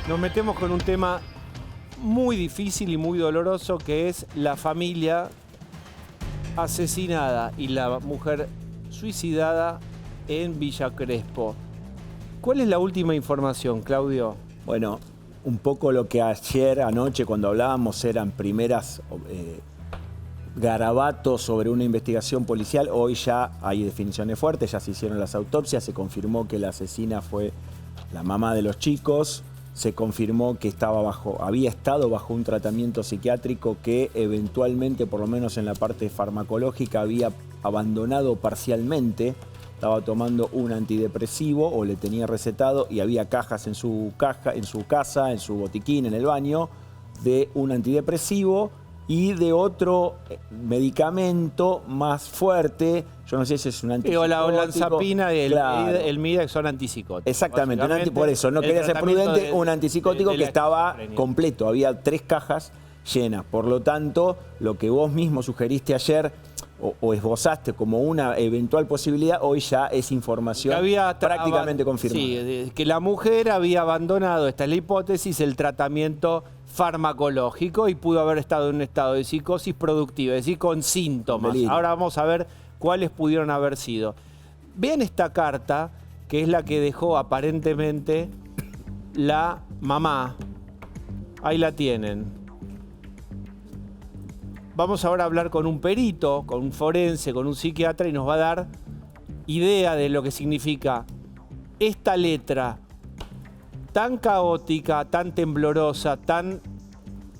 Nos metemos con un tema muy difícil y muy doloroso, que es la familia asesinada y la mujer suicidada en Villa Crespo. ¿Cuál es la última información, Claudio? Bueno, un poco lo que ayer, anoche, cuando hablábamos, eran primeras garabatos sobre una investigación policial. Hoy ya hay definiciones fuertes, ya se hicieron las autopsias, se confirmó que la asesina fue la mamá de los chicos, se confirmó que había estado bajo un tratamiento psiquiátrico que eventualmente, por lo menos en la parte farmacológica, había abandonado parcialmente. Estaba tomando un antidepresivo o le tenía recetado y había cajas en su casa, en su botiquín, en el baño, de un antidepresivo y de otro medicamento más fuerte. Yo no sé si es un antipsicótico. O la olanzapina y claro. el Midax son antipsicóticos. Exactamente, por eso, no quería ser prudente, un antipsicótico que estaba completo, había 3 cajas llenas. Por lo tanto, lo que vos mismo sugeriste ayer o esbozaste como una eventual posibilidad, hoy ya es información prácticamente confirmada. Sí, que la mujer había abandonado, esta es la hipótesis, el tratamiento farmacológico y pudo haber estado en un estado de psicosis productiva, es decir, con síntomas. Delirio. Ahora vamos a ver cuáles pudieron haber sido. Vean esta carta, que es la que dejó aparentemente la mamá. Ahí la tienen. Vamos ahora a hablar con un perito, con un forense, con un psiquiatra y nos va a dar idea de lo que significa esta letra tan caótica, tan temblorosa, tan,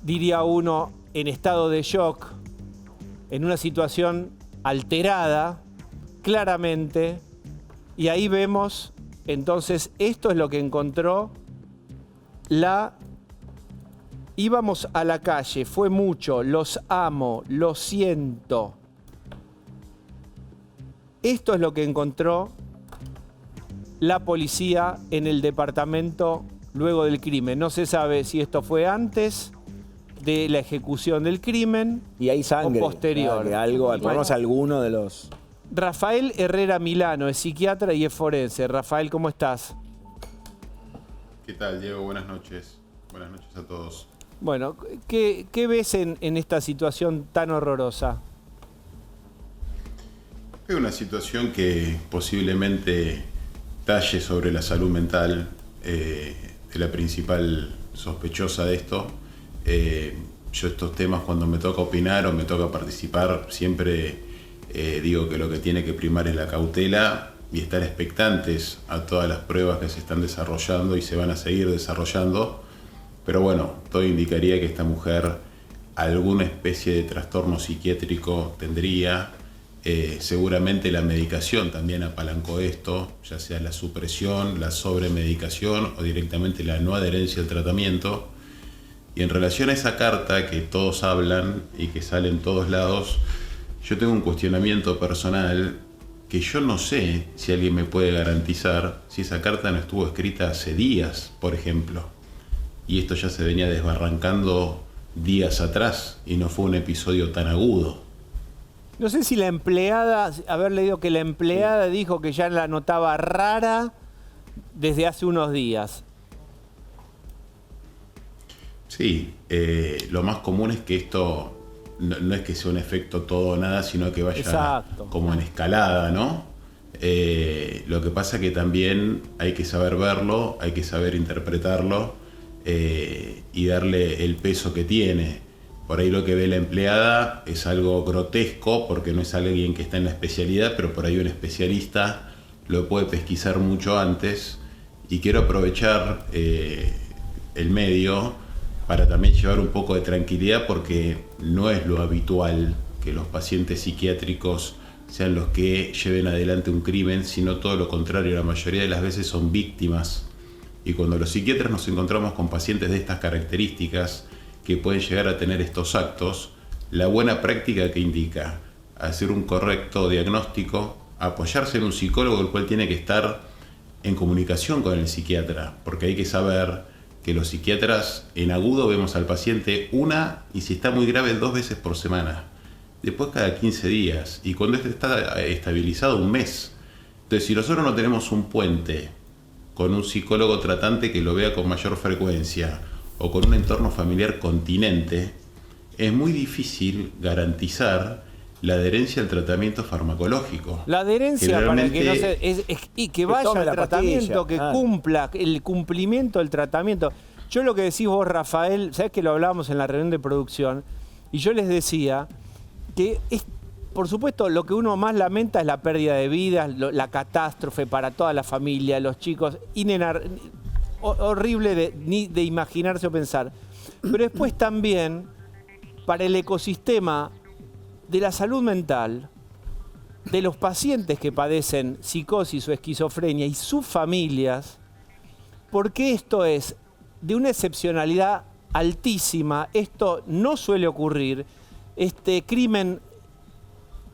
diría uno, en estado de shock, en una situación alterada, claramente. Y ahí vemos, entonces, esto es lo que encontró la... Íbamos a la calle, fue mucho, los amo, lo siento. Esto es lo que encontró la policía en el departamento luego del crimen. No se sabe si esto fue antes de la ejecución del crimen y hay sangre, o posterior. Ponemos alguno de los... Rafael Herrera Milano es psiquiatra y es forense. Rafael, ¿cómo estás? ¿Qué tal, Diego? Buenas noches. Buenas noches a todos. Bueno, ¿qué ves en esta situación tan horrorosa? Es una situación que posiblemente talle sobre la salud mental de la principal sospechosa de esto. Yo estos temas, cuando me toca opinar o me toca participar, siempre digo que lo que tiene que primar es la cautela y estar expectantes a todas las pruebas que se están desarrollando y se van a seguir desarrollando. Pero bueno, todo indicaría que esta mujer alguna especie de trastorno psiquiátrico tendría. Seguramente la medicación también apalancó esto, ya sea la supresión, la sobremedicación o directamente la no adherencia al tratamiento. Y en relación a esa carta que todos hablan y que sale en todos lados, yo tengo un cuestionamiento personal que yo no sé si alguien me puede garantizar si esa carta no estuvo escrita hace días, por ejemplo. Y esto ya se venía desbarrancando días atrás y no fue un episodio tan agudo. No sé si la empleada, haber leído que la empleada dijo que ya la notaba rara desde hace unos días. Sí, lo más común es que esto no es que sea un efecto todo o nada, sino que vaya como en escalada, ¿no? Lo que pasa que también hay que saber verlo, hay que saber interpretarlo y darle el peso que tiene. Por ahí lo que ve la empleada es algo grotesco porque no es alguien que está en la especialidad, pero por ahí un especialista lo puede pesquisar mucho antes. Y quiero aprovechar el medio para también llevar un poco de tranquilidad, porque no es lo habitual que los pacientes psiquiátricos sean los que lleven adelante un crimen, sino todo lo contrario. La mayoría de las veces son víctimas. Y cuando los psiquiatras nos encontramos con pacientes de estas características que pueden llegar a tener estos actos, la buena práctica que indica hacer un correcto diagnóstico, apoyarse en un psicólogo, el cual tiene que estar en comunicación con el psiquiatra, porque hay que saber que los psiquiatras en agudo vemos al paciente una y si está muy grave 2 veces por semana, después cada 15 días y cuando este está estabilizado 1 mes. Entonces, si nosotros no tenemos un puente con un psicólogo tratante que lo vea con mayor frecuencia o con un entorno familiar continente, es muy difícil garantizar la adherencia al tratamiento farmacológico. La adherencia para que no se, y que vaya al tratamiento, que cumpla el cumplimiento del tratamiento. Yo lo que decís vos, Rafael, sabés que lo hablábamos en la reunión de producción, y yo les decía que es, por supuesto, lo que uno más lamenta es la pérdida de vidas, la catástrofe para toda la familia, los chicos, horrible de imaginarse o pensar. Pero después también, para el ecosistema de la salud mental, de los pacientes que padecen psicosis o esquizofrenia y sus familias, porque esto es de una excepcionalidad altísima, esto no suele ocurrir, este crimen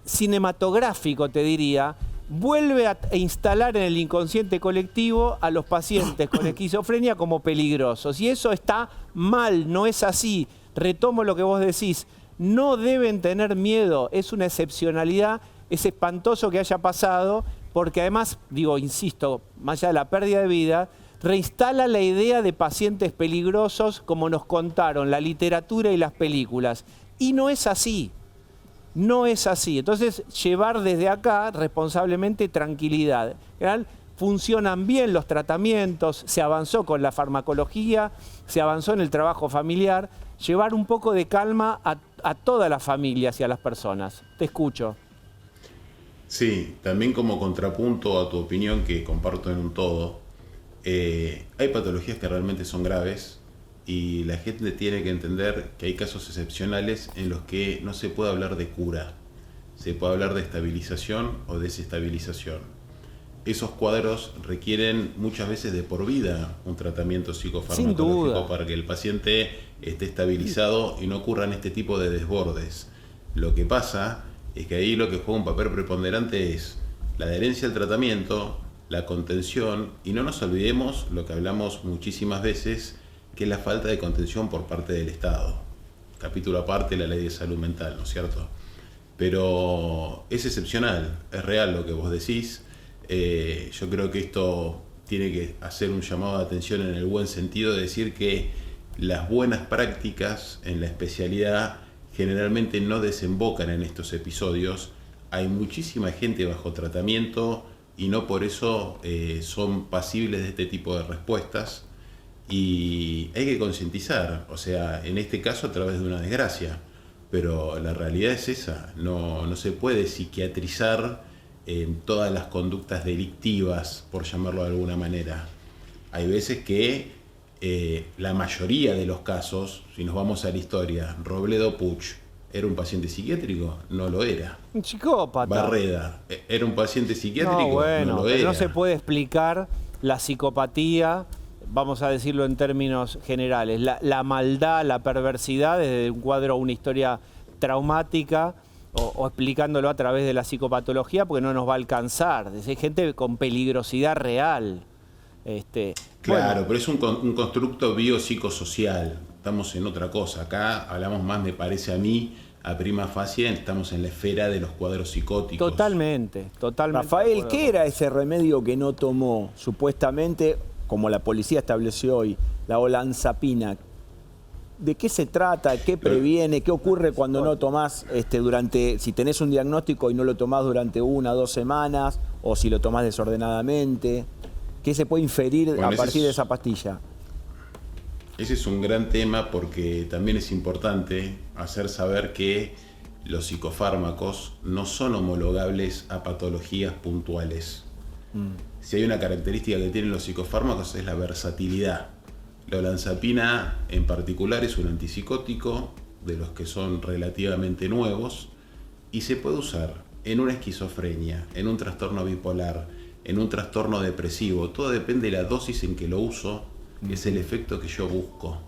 cinematográfico, te diría, vuelve a instalar en el inconsciente colectivo a los pacientes con esquizofrenia como peligrosos. Y eso está mal, no es así. Retomo lo que vos decís, no deben tener miedo, es una excepcionalidad, es espantoso que haya pasado, porque además, digo, insisto, más allá de la pérdida de vida, reinstala la idea de pacientes peligrosos como nos contaron la literatura y las películas. Y no es así. No es así. Entonces, llevar desde acá responsablemente tranquilidad. En general, funcionan bien los tratamientos, se avanzó con la farmacología, se avanzó en el trabajo familiar. Llevar un poco de calma a todas las familias y a las personas. Te escucho. Sí, también como contrapunto a tu opinión, que comparto en un todo, hay patologías que realmente son graves. Y la gente tiene que entender que hay casos excepcionales en los que no se puede hablar de cura, se puede hablar de estabilización o desestabilización. Esos cuadros requieren muchas veces de por vida un tratamiento psicofarmacológico para que el paciente esté estabilizado y no ocurran este tipo de desbordes. Lo que pasa es que ahí lo que juega un papel preponderante es la adherencia al tratamiento, la contención, y no nos olvidemos lo que hablamos muchísimas veces, que es la falta de contención por parte del Estado. Capítulo aparte, la ley de salud mental, ¿no es cierto? Pero es excepcional, es real lo que vos decís. Yo creo que esto tiene que hacer un llamado de atención en el buen sentido de decir que las buenas prácticas en la especialidad generalmente no desembocan en estos episodios. Hay muchísima gente bajo tratamiento y no por eso son pasibles de este tipo de respuestas. Y hay que concientizar, o sea, en este caso a través de una desgracia, pero la realidad es esa, no se puede psiquiatrizar todas las conductas delictivas, por llamarlo de alguna manera. Hay veces que la mayoría de los casos, si nos vamos a la historia, Robledo Puch, ¿era un paciente psiquiátrico? No lo era. Un psicópata. Barreda, ¿era un paciente psiquiátrico? No, bueno, no lo era. No se puede explicar la psicopatía, vamos a decirlo en términos generales, la maldad, la perversidad desde un cuadro, una historia traumática o explicándolo a través de la psicopatología, porque no nos va a alcanzar. Hay gente con peligrosidad real. Claro, bueno, pero es un constructo biopsicosocial. Estamos en otra cosa. Acá hablamos más, me parece a mí, a prima facie, estamos en la esfera de los cuadros psicóticos. Totalmente. Rafael, ¿qué era ese remedio que no tomó supuestamente, como la policía estableció hoy, la olanzapina? ¿De qué se trata? ¿Qué previene? ¿Qué ocurre cuando no tomás si tenés un diagnóstico y no lo tomás durante 1 o 2 semanas, o si lo tomás desordenadamente? ¿Qué se puede inferir a partir de esa pastilla? Ese es un gran tema, porque también es importante hacer saber que los psicofármacos no son homologables a patologías puntuales. Si hay una característica que tienen los psicofármacos es la versatilidad. La olanzapina en particular es un antipsicótico de los que son relativamente nuevos y se puede usar en una esquizofrenia, en un trastorno bipolar, en un trastorno depresivo. Todo depende de la dosis en que lo uso, que es el efecto que yo busco.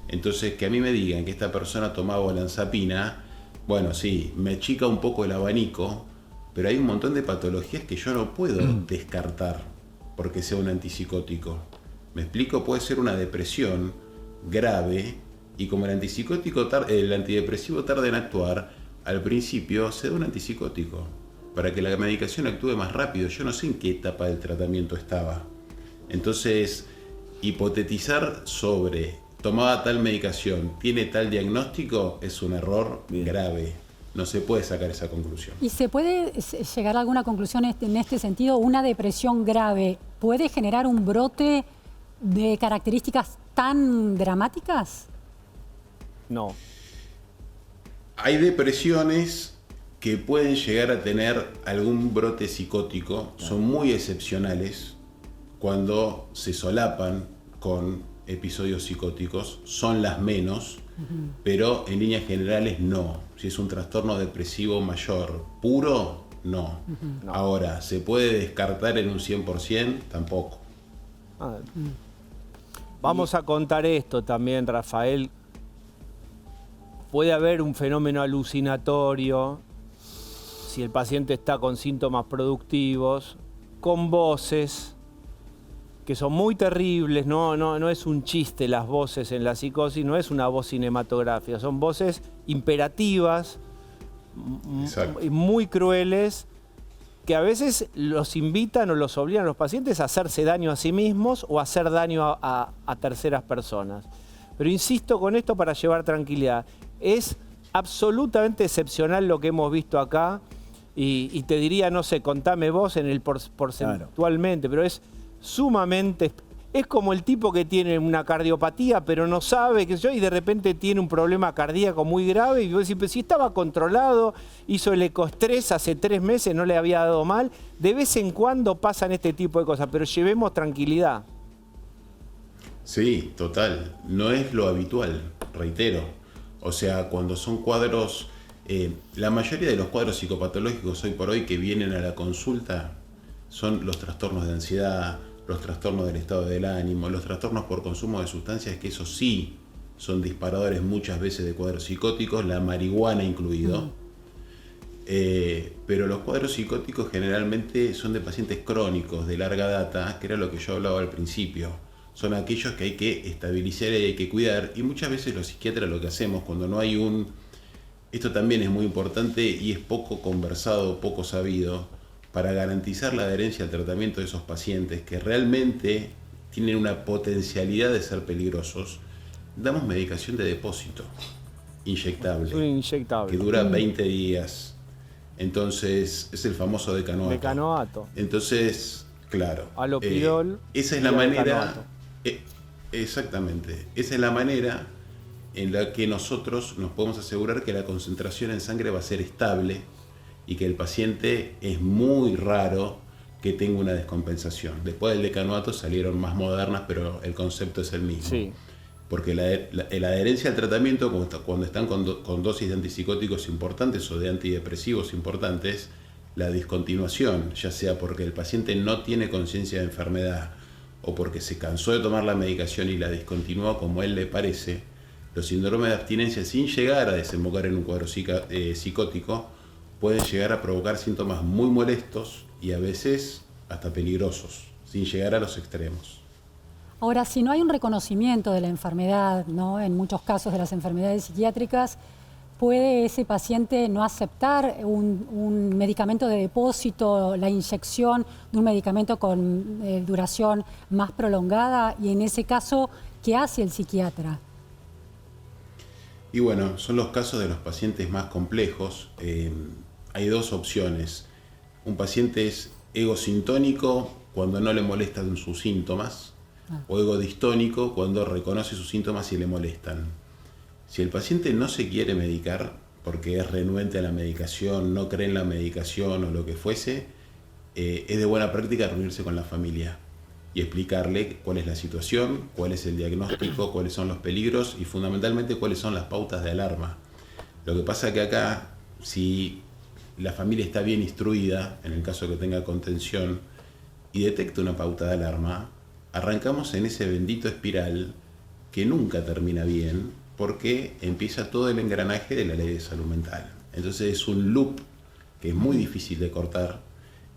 Entonces, que a mí me digan que esta persona tomaba olanzapina, bueno, sí, me achica un poco el abanico, pero hay un montón de patologías que yo no puedo descartar porque sea un antipsicótico. ¿Me explico? Puede ser una depresión grave y como el antidepresivo tarda en actuar, al principio se da un antipsicótico para que la medicación actúe más rápido. Yo no sé en qué etapa del tratamiento estaba. Entonces, hipotetizar sobre tomaba tal medicación, tiene tal diagnóstico, es un error grave. No se puede sacar esa conclusión. ¿Y se puede llegar a alguna conclusión en este sentido? ¿Una depresión grave puede generar un brote de características tan dramáticas? No. Hay depresiones que pueden llegar a tener algún brote psicótico, son muy excepcionales cuando se solapan con episodios psicóticos, son las menos, pero en líneas generales no. Si es un trastorno depresivo mayor puro, no. No. Ahora, ¿se puede descartar en un 100%? Tampoco. Vamos a contar esto también, Rafael. Puede haber un fenómeno alucinatorio si el paciente está con síntomas productivos, con voces que son muy terribles, no es un chiste las voces en la psicosis, no es una voz cinematográfica, son voces imperativas, muy crueles, que a veces los invitan o los obligan a los pacientes a hacerse daño a sí mismos o a hacer daño a terceras personas. Pero insisto con esto para llevar tranquilidad, es absolutamente excepcional lo que hemos visto acá y te diría, no sé, contame vos en el porcentualmente, pero es sumamente... Es como el tipo que tiene una cardiopatía pero no sabe, qué sé yo, y de repente tiene un problema cardíaco muy grave y vos decís, pero si estaba controlado, hizo el ecoestrés hace 3 meses, no le había dado mal. De vez en cuando pasan este tipo de cosas, pero llevemos tranquilidad. Sí, total. No es lo habitual, reitero. O sea, cuando son cuadros... la mayoría de los cuadros psicopatológicos hoy por hoy que vienen a la consulta son los trastornos de ansiedad, los trastornos del estado del ánimo, los trastornos por consumo de sustancias, que eso sí son disparadores muchas veces de cuadros psicóticos, la marihuana incluido. Pero los cuadros psicóticos generalmente son de pacientes crónicos, de larga data, que era lo que yo hablaba al principio. Son aquellos que hay que estabilizar y hay que cuidar. Y muchas veces los psiquiatras lo que hacemos cuando no hay un... Esto también es muy importante y es poco conversado, poco sabido, para garantizar la adherencia al tratamiento de esos pacientes que realmente tienen una potencialidad de ser peligrosos. Damos medicación de depósito, inyectable, que dura 20 días. Entonces, es el famoso decanoato. Decanoato. Entonces, claro. Alopidol. Esa es la manera... exactamente. Esa es la manera en la que nosotros nos podemos asegurar que la concentración en sangre va a ser estable y que el paciente es muy raro que tenga una descompensación. Después del decanoato salieron más modernas, pero el concepto es el mismo. Sí. Porque la adherencia al tratamiento, cuando están con dosis de antipsicóticos importantes o de antidepresivos importantes, la discontinuación, ya sea porque el paciente no tiene conciencia de enfermedad o porque se cansó de tomar la medicación y la discontinuó como él le parece, los síndromes de abstinencia, sin llegar a desembocar en un cuadro psicótico, pueden llegar a provocar síntomas muy molestos y a veces hasta peligrosos, sin llegar a los extremos. Ahora, si no hay un reconocimiento de la enfermedad, ¿no? En muchos casos de las enfermedades psiquiátricas, ¿puede ese paciente no aceptar un medicamento de depósito, la inyección de un medicamento con duración más prolongada? Y en ese caso, ¿qué hace el psiquiatra? Y bueno, son los casos de los pacientes más complejos. Hay dos opciones. Un paciente es egosintónico cuando no le molestan sus síntomas, o egodistónico cuando reconoce sus síntomas y le molestan. Si el paciente no se quiere medicar porque es renuente a la medicación, no cree en la medicación o lo que fuese, es de buena práctica reunirse con la familia y explicarle cuál es la situación, cuál es el diagnóstico, cuáles son los peligros y fundamentalmente cuáles son las pautas de alarma. Lo que pasa es que acá, si la familia está bien instruida, en el caso que tenga contención, y detecta una pauta de alarma, arrancamos en ese bendito espiral que nunca termina bien, porque empieza todo el engranaje de la ley de salud mental. Entonces es un loop que es muy difícil de cortar,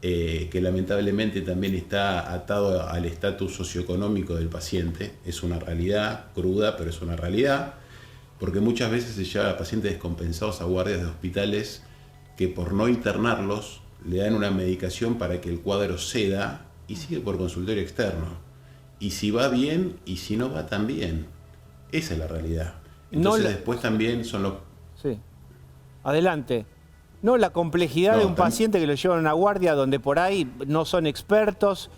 que lamentablemente también está atado al estatus socioeconómico del paciente. Es una realidad cruda, pero es una realidad, porque muchas veces se lleva a pacientes descompensados a guardias de hospitales que por no internarlos le dan una medicación para que el cuadro ceda y sigue por consultorio externo. y si va bien y si no va tan bien. Esa es la realidad. Entonces después también son los... Sí. Adelante. No, la complejidad de un paciente que lo llevan a una guardia donde por ahí no son expertos.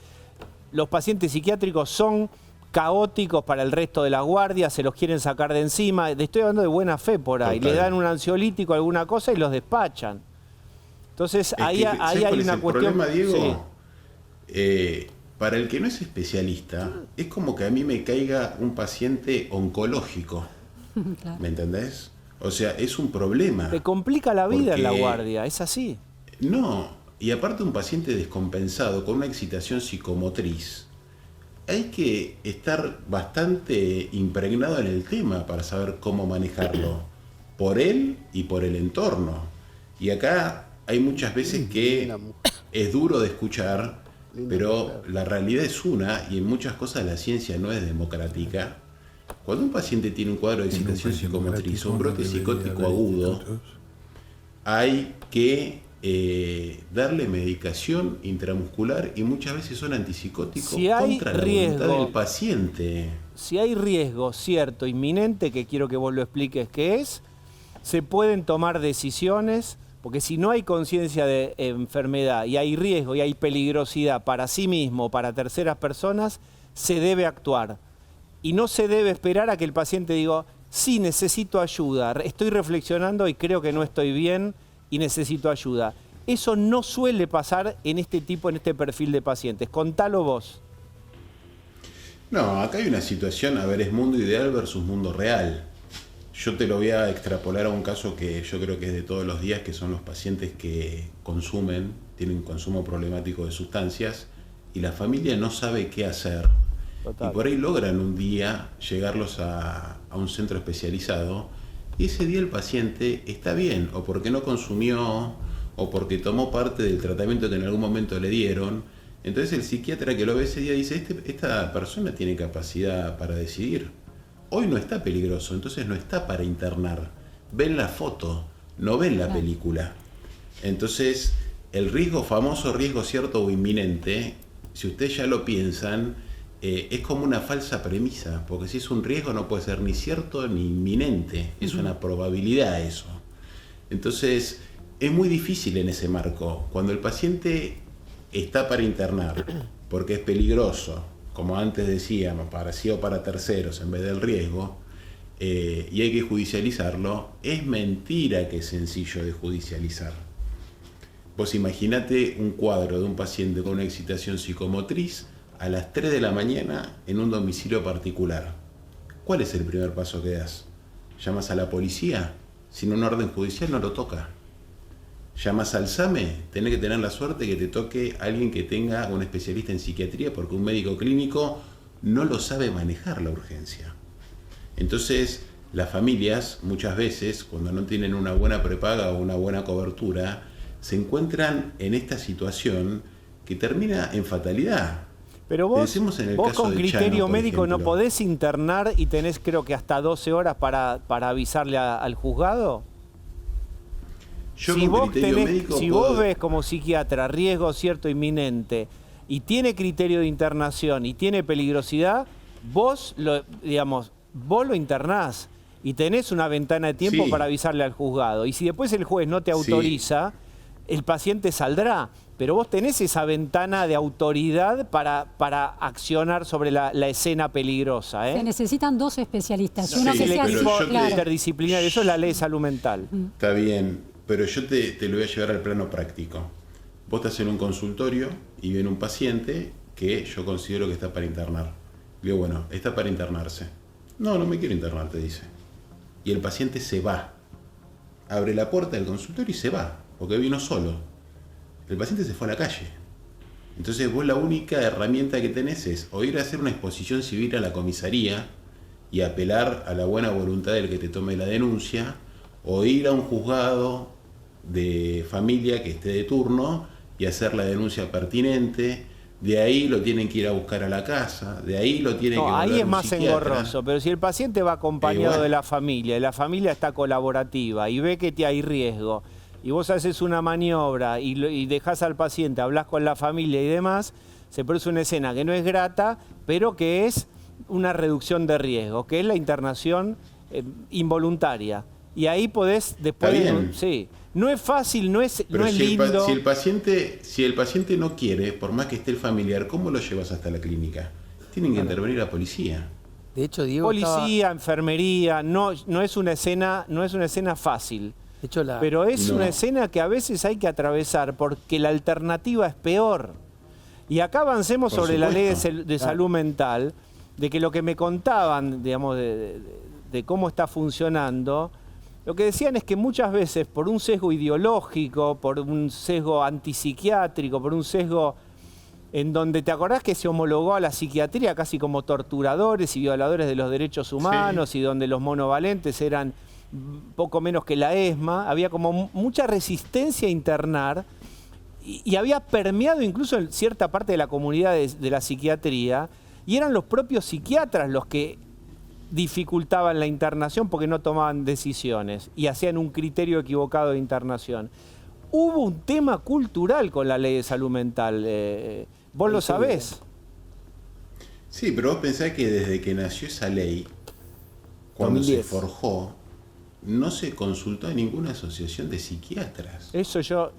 Los pacientes psiquiátricos son caóticos para el resto de las guardias, se los quieren sacar de encima. Estoy hablando de buena fe por ahí. Le dan un ansiolítico, alguna cosa y los despachan. Entonces ahí hay una cuestión... El problema, Diego, para el que no es especialista, es como que a mí me caiga un paciente oncológico. Claro. ¿Me entendés? O sea, es un problema. Te complica la vida en la guardia, es así. No, y aparte un paciente descompensado con una excitación psicomotriz, hay que estar bastante impregnado en el tema para saber cómo manejarlo, por él y por el entorno. Y acá hay muchas veces que es duro de escuchar, pero la realidad es una, y en muchas cosas la ciencia no es democrática. Cuando un paciente tiene un cuadro de excitación psicomotriz o un brote psicótico agudo, hay que darle medicación intramuscular y muchas veces son antipsicóticos contra la voluntad del paciente. Si hay riesgo cierto, inminente, que quiero que vos lo expliques qué es, se pueden tomar decisiones, porque si no hay conciencia de enfermedad y hay riesgo y hay peligrosidad para sí mismo, para terceras personas, se debe actuar. Y no se debe esperar a que el paciente diga, sí, necesito ayuda, estoy reflexionando y creo que no estoy bien y necesito ayuda. Eso no suele pasar en este perfil de pacientes. Contalo vos. No, acá hay una situación, a ver, es mundo ideal versus mundo real. Yo te lo voy a extrapolar a un caso que yo creo que es de todos los días, que son los pacientes que consumen, tienen consumo problemático de sustancias y la familia no sabe qué hacer. Total. Y por ahí logran un día llegarlos a un centro especializado y ese día el paciente está bien, o porque no consumió, o porque tomó parte del tratamiento que en algún momento le dieron. Entonces el psiquiatra que lo ve ese día dice, esta persona tiene capacidad para decidir. Hoy no está peligroso, entonces no está para internar. Ven la foto, no ven la película. Entonces el riesgo, famoso riesgo cierto o inminente, si ustedes ya lo piensan, es como una falsa premisa, porque si es un riesgo no puede ser ni cierto ni inminente, es una probabilidad eso. Entonces es muy difícil en ese marco, cuando el paciente está para internar, porque es peligroso, como antes decíamos, para sí o para terceros en vez del riesgo, y hay que judicializarlo, es mentira que es sencillo de judicializar. Vos imaginate un cuadro de un paciente con una excitación psicomotriz a las 3 de la mañana en un domicilio particular. ¿Cuál es el primer paso que das? ¿Llamas a la policía? Sin una orden judicial no lo toca. ¿Llamas al SAME? Tenés que tener la suerte que te toque alguien que tenga un especialista en psiquiatría, porque un médico clínico no lo sabe manejar la urgencia. Entonces, las familias muchas veces, cuando no tienen una buena prepaga o una buena cobertura, se encuentran en esta situación que termina en fatalidad. Pero vos con criterio médico no podés internar y tenés creo que hasta 12 horas para avisarle al juzgado. Si vos ves como psiquiatra riesgo cierto inminente y tiene criterio de internación y tiene peligrosidad, vos lo internás y tenés una ventana de tiempo para avisarle al juzgado. Y si después el juez no te autoriza, el paciente saldrá. Pero vos tenés esa ventana de autoridad para accionar sobre la escena peligrosa. Se necesitan dos especialistas. Uno que sea interdisciplinario, eso es la ley de salud mental. Está bien, pero yo te lo voy a llevar al plano práctico. Vos estás en un consultorio y viene un paciente que yo considero que está para internar. Digo, bueno, está para internarse. No me quiero internar, te dice. Y el paciente se va. Abre la puerta del consultorio y se va, porque vino solo. El paciente se fue a la calle. Entonces vos la única herramienta que tenés es o ir a hacer una exposición civil a la comisaría y apelar a la buena voluntad del que te tome la denuncia, o ir a un juzgado de familia que esté de turno y hacer la denuncia pertinente. De ahí lo tienen que ir a buscar a la casa, de ahí lo tienen que volver ahí es más psiquiatra. Engorroso, pero si el paciente va acompañado de la familia, y la familia está colaborativa y ve que hay riesgo, y vos haces una maniobra y dejás al paciente, hablás con la familia y demás, se produce una escena que no es grata, pero que es una reducción de riesgo, que es la internación involuntaria. Y ahí podés después... Sí. No es fácil, no es lindo. Si el paciente no quiere, por más que esté el familiar, ¿cómo lo llevas hasta la clínica? Tienen que intervenir la policía. De hecho, Diego policía, enfermería, no es una escena fácil. De hecho, pero es una escena que a veces hay que atravesar porque la alternativa es peor. Y acá avancemos sobre la ley de salud mental, de que lo que me contaban, digamos, de cómo está funcionando, lo que decían es que muchas veces por un sesgo ideológico, por un sesgo antipsiquiátrico, por un sesgo en donde te acordás que se homologó a la psiquiatría casi como torturadores y violadores de los derechos humanos, y donde los monovalentes eran poco menos que la ESMA, había como mucha resistencia a internar y había permeado incluso en cierta parte de la comunidad de la psiquiatría, y eran los propios psiquiatras los que dificultaban la internación porque no tomaban decisiones y hacían un criterio equivocado de internación. Hubo un tema cultural con la ley de salud mental. ¿Vos lo sabés? Sí, pero vos pensás que desde que nació esa ley, cuando 2010 se forjó, no se consultó a ninguna asociación de psiquiatras. Eso yo...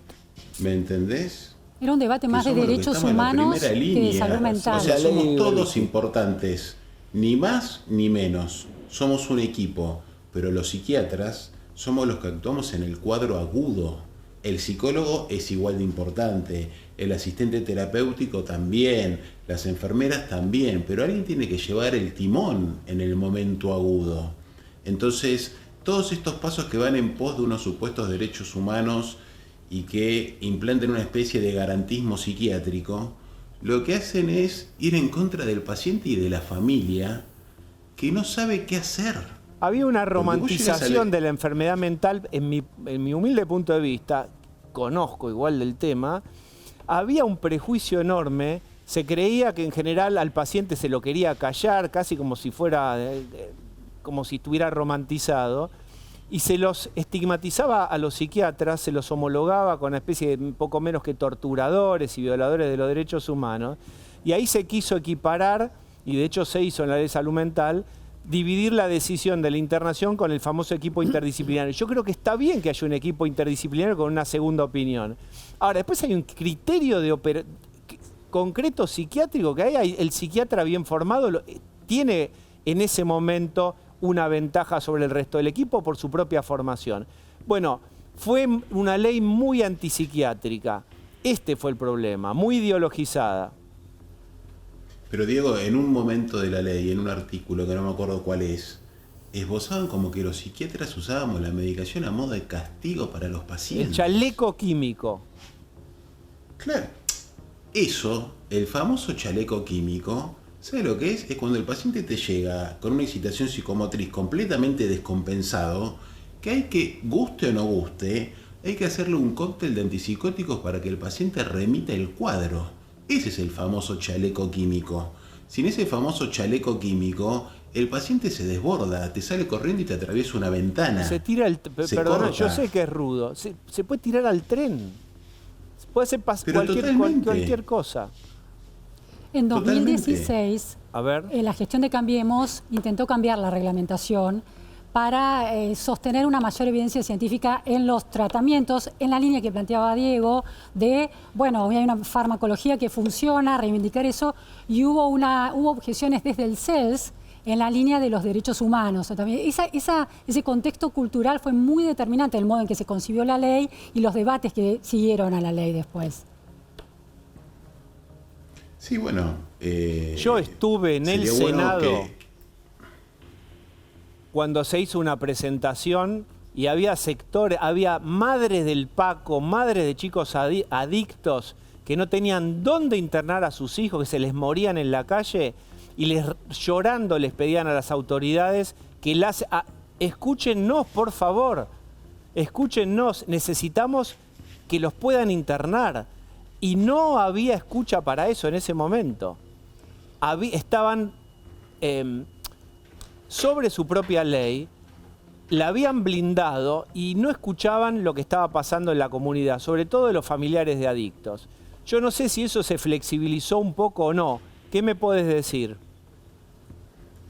¿Me entendés? Era un debate más de derechos humanos que de salud mental. O sea, somos todos importantes, ni más ni menos. Somos un equipo, pero los psiquiatras somos los que actuamos en el cuadro agudo. El psicólogo es igual de importante, el asistente terapéutico también, las enfermeras también, pero alguien tiene que llevar el timón en el momento agudo. Entonces, todos estos pasos que van en pos de unos supuestos derechos humanos y que implanten una especie de garantismo psiquiátrico, lo que hacen es ir en contra del paciente y de la familia que no sabe qué hacer. Había una romantización de la enfermedad mental, en mi humilde punto de vista, conozco igual del tema, había un prejuicio enorme, se creía que en general al paciente se lo quería callar, casi como si fuera, como si estuviera romantizado, y se los estigmatizaba a los psiquiatras, se los homologaba con una especie de poco menos que torturadores y violadores de los derechos humanos, y ahí se quiso equiparar, y de hecho se hizo en la ley de salud mental, dividir la decisión de la internación con el famoso equipo interdisciplinario. Yo creo que está bien que haya un equipo interdisciplinario con una segunda opinión. Ahora, después hay un criterio concreto psiquiátrico que hay. El psiquiatra bien formado tiene en ese momento una ventaja sobre el resto del equipo por su propia formación. Bueno, fue una ley muy antipsiquiátrica. Este fue el problema, muy ideologizada. Pero Diego, en un momento de la ley, en un artículo que no me acuerdo cuál es, esbozaban como que los psiquiatras usábamos la medicación a modo de castigo para los pacientes. El chaleco químico. Claro. Eso, el famoso chaleco químico, ¿sabe lo que es? Es cuando el paciente te llega con una excitación psicomotriz completamente descompensado, que hay que, guste o no guste, hay que hacerle un cóctel de antipsicóticos para que el paciente remita el cuadro. Ese es el famoso chaleco químico. Sin ese famoso chaleco químico, el paciente se desborda, te sale corriendo y te atraviesa una ventana. Se tira perdón, yo sé que es rudo. Se puede tirar al tren. Puede ser cualquier cosa. En 2016, la gestión de Cambiemos intentó cambiar la reglamentación para sostener una mayor evidencia científica en los tratamientos, en la línea que planteaba Diego, de, bueno, hay una farmacología que funciona, reivindicar eso, y hubo objeciones desde el CELS en la línea de los derechos humanos. También ese contexto cultural fue muy determinante, el modo en que se concibió la ley y los debates que siguieron a la ley después. Sí, bueno. Yo estuve en el Senado cuando se hizo una presentación y había sectores, había madres del Paco, madres de chicos adictos que no tenían dónde internar a sus hijos, que se les morían en la calle y llorando les pedían a las autoridades que escúchennos, por favor, escúchennos, necesitamos que los puedan internar. Y no había escucha para eso en ese momento. Estaban sobre su propia ley, la habían blindado y no escuchaban lo que estaba pasando en la comunidad, sobre todo de los familiares de adictos. Yo no sé si eso se flexibilizó un poco o no. ¿Qué me puedes decir?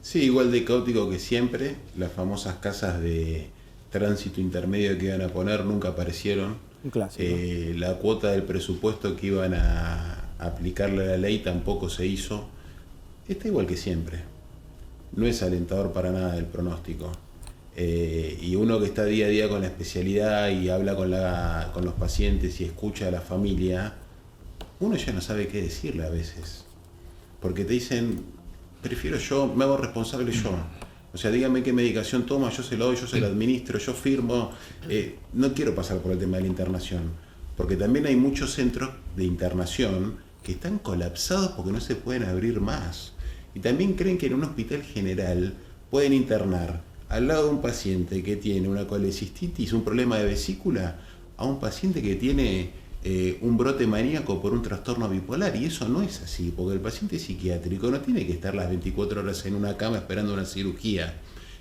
Sí, igual de caótico que siempre. Las famosas casas de tránsito intermedio que iban a poner nunca aparecieron. Un clásico. La cuota del presupuesto que iban a aplicarle a la ley tampoco se hizo. Está igual que siempre. No es alentador para nada el pronóstico. Y uno que está día a día con la especialidad y habla con los pacientes y escucha a la familia, uno ya no sabe qué decirle a veces. Porque te dicen, prefiero yo, me hago responsable yo. O sea, dígame qué medicación toma, yo se lo doy, yo se lo administro, yo firmo. No quiero pasar por el tema de la internación. Porque también hay muchos centros de internación que están colapsados porque no se pueden abrir más. Y también creen que en un hospital general pueden internar al lado de un paciente que tiene una colecistitis, un problema de vesícula, a un paciente que tiene un brote maníaco por un trastorno bipolar. Y eso no es así, porque el paciente psiquiátrico no tiene que estar las 24 horas en una cama esperando una cirugía.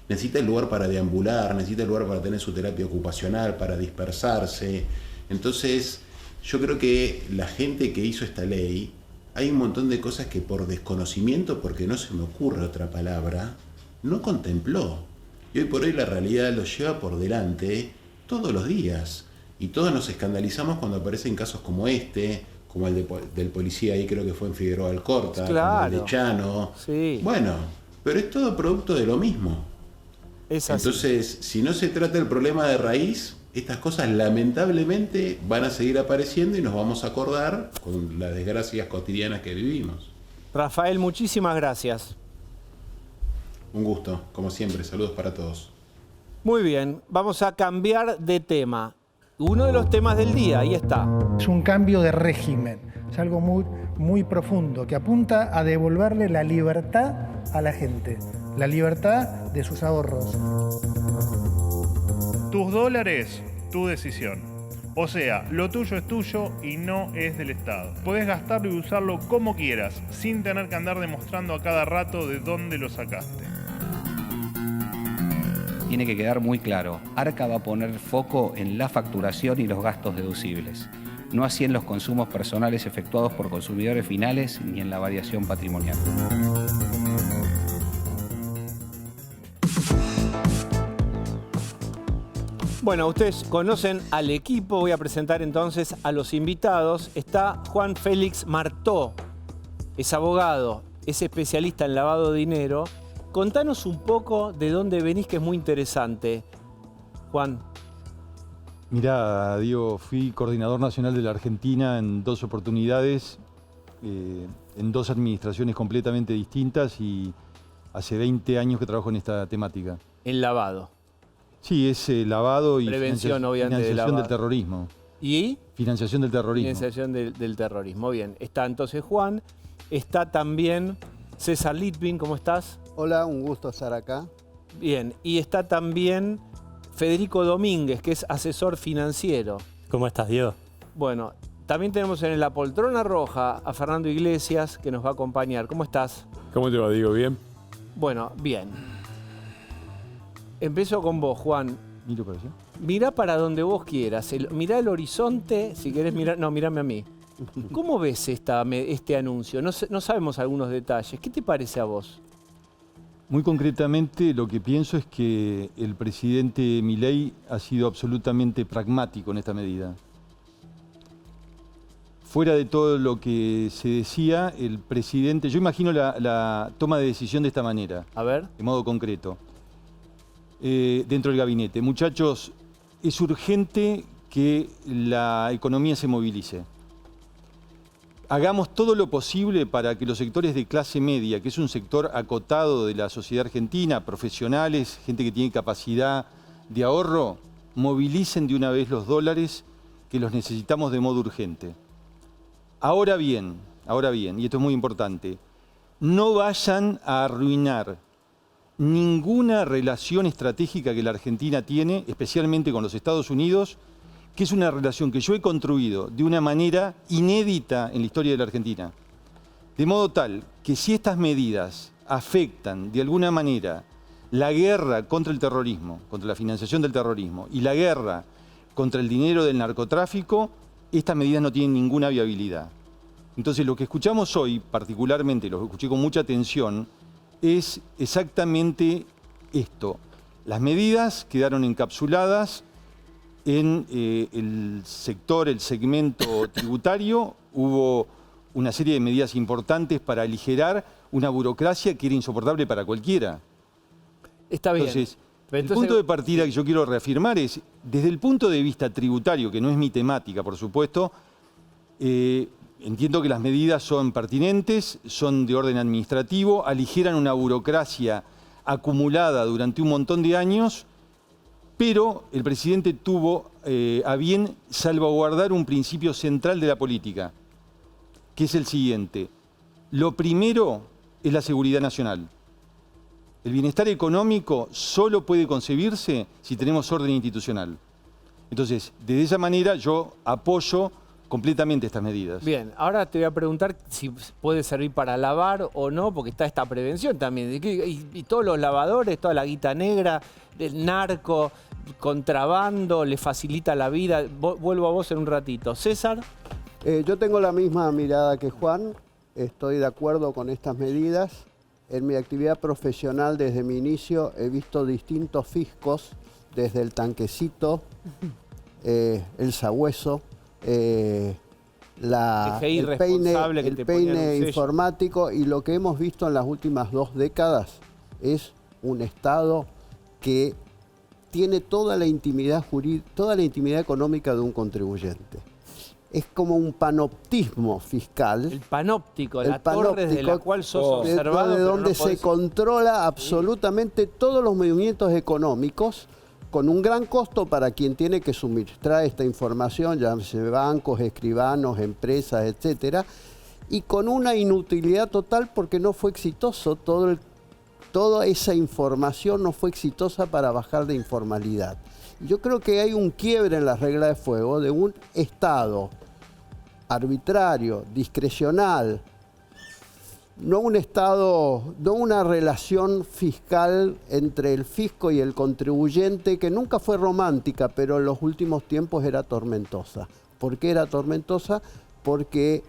Necesita el lugar para deambular, necesita el lugar para tener su terapia ocupacional, para dispersarse. Entonces, yo creo que la gente que hizo esta ley, hay un montón de cosas que por desconocimiento, porque no se me ocurre otra palabra, no contempló. Y hoy por hoy la realidad lo lleva por delante todos los días. Y todos nos escandalizamos cuando aparecen casos como este, como el del policía ahí, creo que fue en Figueroa Alcorta, claro, como el de Chano. Sí. Bueno, pero es todo producto de lo mismo. Es así. Entonces, si no se trata el problema de raíz, estas cosas lamentablemente van a seguir apareciendo y nos vamos a acordar con las desgracias cotidianas que vivimos. Rafael, muchísimas gracias. Un gusto, como siempre. Saludos para todos. Muy bien, vamos a cambiar de tema. Uno de los temas del día, ahí está. Es un cambio de régimen, es algo muy profundo que apunta a devolverle la libertad a la gente, la libertad de sus ahorros. Tus dólares, tu decisión. O sea, lo tuyo es tuyo y no es del Estado. Podés gastarlo y usarlo como quieras, sin tener que andar demostrando a cada rato de dónde lo sacaste. Tiene que quedar muy claro, Arca va a poner foco en la facturación y los gastos deducibles, no así en los consumos personales efectuados por consumidores finales ni en la variación patrimonial. Bueno, ustedes conocen al equipo, voy a presentar entonces a los invitados. Está Juan Félix Martó, es abogado, es especialista en lavado de dinero. Contanos un poco de dónde venís, que es muy interesante, Juan. Mirá, Diego, fui coordinador nacional de la Argentina en 2 oportunidades, en 2 administraciones completamente distintas y hace 20 años que trabajo en esta temática. El lavado. Sí, es lavado y prevención, obviamente, financiación del terrorismo. ¿Y? Financiación del terrorismo. Financiación del terrorismo. Bien, está entonces Juan, está también César Litvin, ¿cómo estás? Hola, un gusto estar acá. Bien, y está también Federico Domínguez, que es asesor financiero. ¿Cómo estás, Diego? Bueno, también tenemos en la poltrona roja a Fernando Iglesias, que nos va a acompañar. ¿Cómo estás? ¿Cómo te va, Diego? ¿Bien? Bueno, bien. Empiezo con vos, Juan. ¿Miro para allá? Mirá para donde vos quieras. Mirá el horizonte, si querés mirar... No, mírame a mí. ¿Cómo ves este anuncio? No sabemos algunos detalles. ¿Qué te parece a vos? Muy concretamente, lo que pienso es que el presidente Milei ha sido absolutamente pragmático en esta medida. Fuera de todo lo que se decía, el presidente... Yo imagino la toma de decisión de esta manera. A ver. De modo concreto. Dentro del gabinete. Muchachos, es urgente que la economía se movilice. Hagamos todo lo posible para que los sectores de clase media, que es un sector acotado de la sociedad argentina, profesionales, gente que tiene capacidad de ahorro, movilicen de una vez los dólares que los necesitamos de modo urgente. Ahora bien, y esto es muy importante, no vayan a arruinar ninguna relación estratégica que la Argentina tiene, especialmente con los Estados Unidos, que es una relación que yo he construido de una manera inédita en la historia de la Argentina. De modo tal que si estas medidas afectan de alguna manera la guerra contra el terrorismo, contra la financiación del terrorismo, y la guerra contra el dinero del narcotráfico, estas medidas no tienen ninguna viabilidad. Entonces, lo que escuchamos hoy, particularmente, lo que escuché con mucha atención, es exactamente esto. Las medidas quedaron encapsuladas en el segmento tributario. Hubo una serie de medidas importantes para aligerar una burocracia que era insoportable para cualquiera. Está bien. Entonces, el punto de partida que yo quiero reafirmar es, desde el punto de vista tributario, que no es mi temática, por supuesto, entiendo que las medidas son pertinentes, son de orden administrativo, aligeran una burocracia acumulada durante un montón de años, pero el presidente tuvo a bien salvaguardar un principio central de la política, que es el siguiente. Lo primero es la seguridad nacional. El bienestar económico solo puede concebirse si tenemos orden institucional. Entonces, de esa manera yo apoyo completamente estas medidas. Bien, ahora te voy a preguntar si puede servir para lavar o no, porque está esta prevención también. Y todos los lavadores, toda la guita negra, el narco, contrabando, le facilita la vida. Vuelvo a vos en un ratito. César. Yo tengo la misma mirada que Juan, estoy de acuerdo con estas medidas. En mi actividad profesional desde mi inicio he visto distintos fiscos, desde el tanquecito, el sabueso, el peine informático, y lo que hemos visto en las últimas 2 décadas es un Estado que tiene toda la intimidad económica de un contribuyente. Es como un panoptismo fiscal. El panóptico, la torre de la cual sos observado. De donde se controla absolutamente todos los movimientos económicos, con un gran costo para quien tiene que suministrar esta información, llámese bancos, escribanos, empresas, etcétera, y con una inutilidad total porque no fue exitoso, toda esa información no fue exitosa para bajar de informalidad. Yo creo que hay un quiebre en la regla de juego de un Estado arbitrario, discrecional, no un Estado, no una relación fiscal entre el fisco y el contribuyente que nunca fue romántica, pero en los últimos tiempos era tormentosa. ¿Por qué era tormentosa? Porque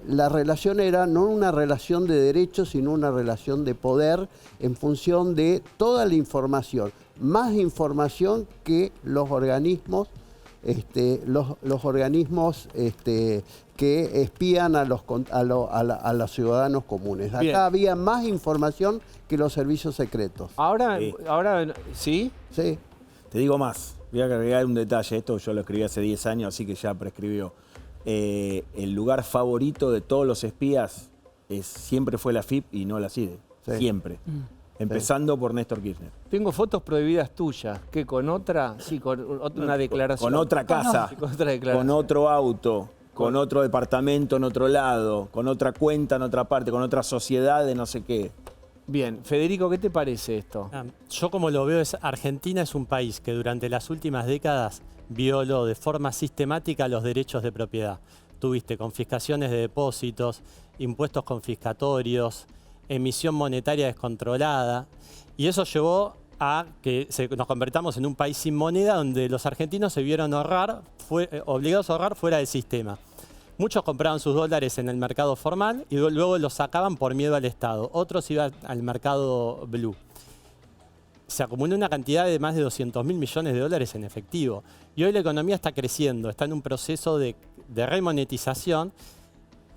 la relación era no una relación de derechos, sino una relación de poder en función de toda la información. Más información que los organismos, que espían a los ciudadanos comunes. Acá había más información que los servicios secretos. Ahora, ¿sí? Sí. Te digo más. Voy a agregar un detalle. Esto yo lo escribí hace 10 años, así que ya prescribió. El lugar favorito de todos los espías siempre fue la FIP y no la CIDE. Sí. Siempre. Empezando por Néstor Kirchner. Tengo fotos prohibidas tuyas, que con otra, sí, con una declaración. Con otra casa, con otro auto, con otro departamento en otro lado, con otra cuenta en otra parte, con otra sociedad de no sé qué. Bien, Federico, ¿qué te parece esto? Yo como lo veo, Argentina es un país que durante las últimas décadas violó de forma sistemática los derechos de propiedad. Tuviste confiscaciones de depósitos, impuestos confiscatorios, emisión monetaria descontrolada, y eso llevó a que nos convertamos en un país sin moneda, donde los argentinos se vieron obligados a ahorrar fuera del sistema. Muchos compraban sus dólares en el mercado formal y luego los sacaban por miedo al Estado. Otros iban al mercado blue. Se acumuló una cantidad de más de 200.000 millones de dólares en efectivo. Y hoy la economía está creciendo, está en un proceso de remonetización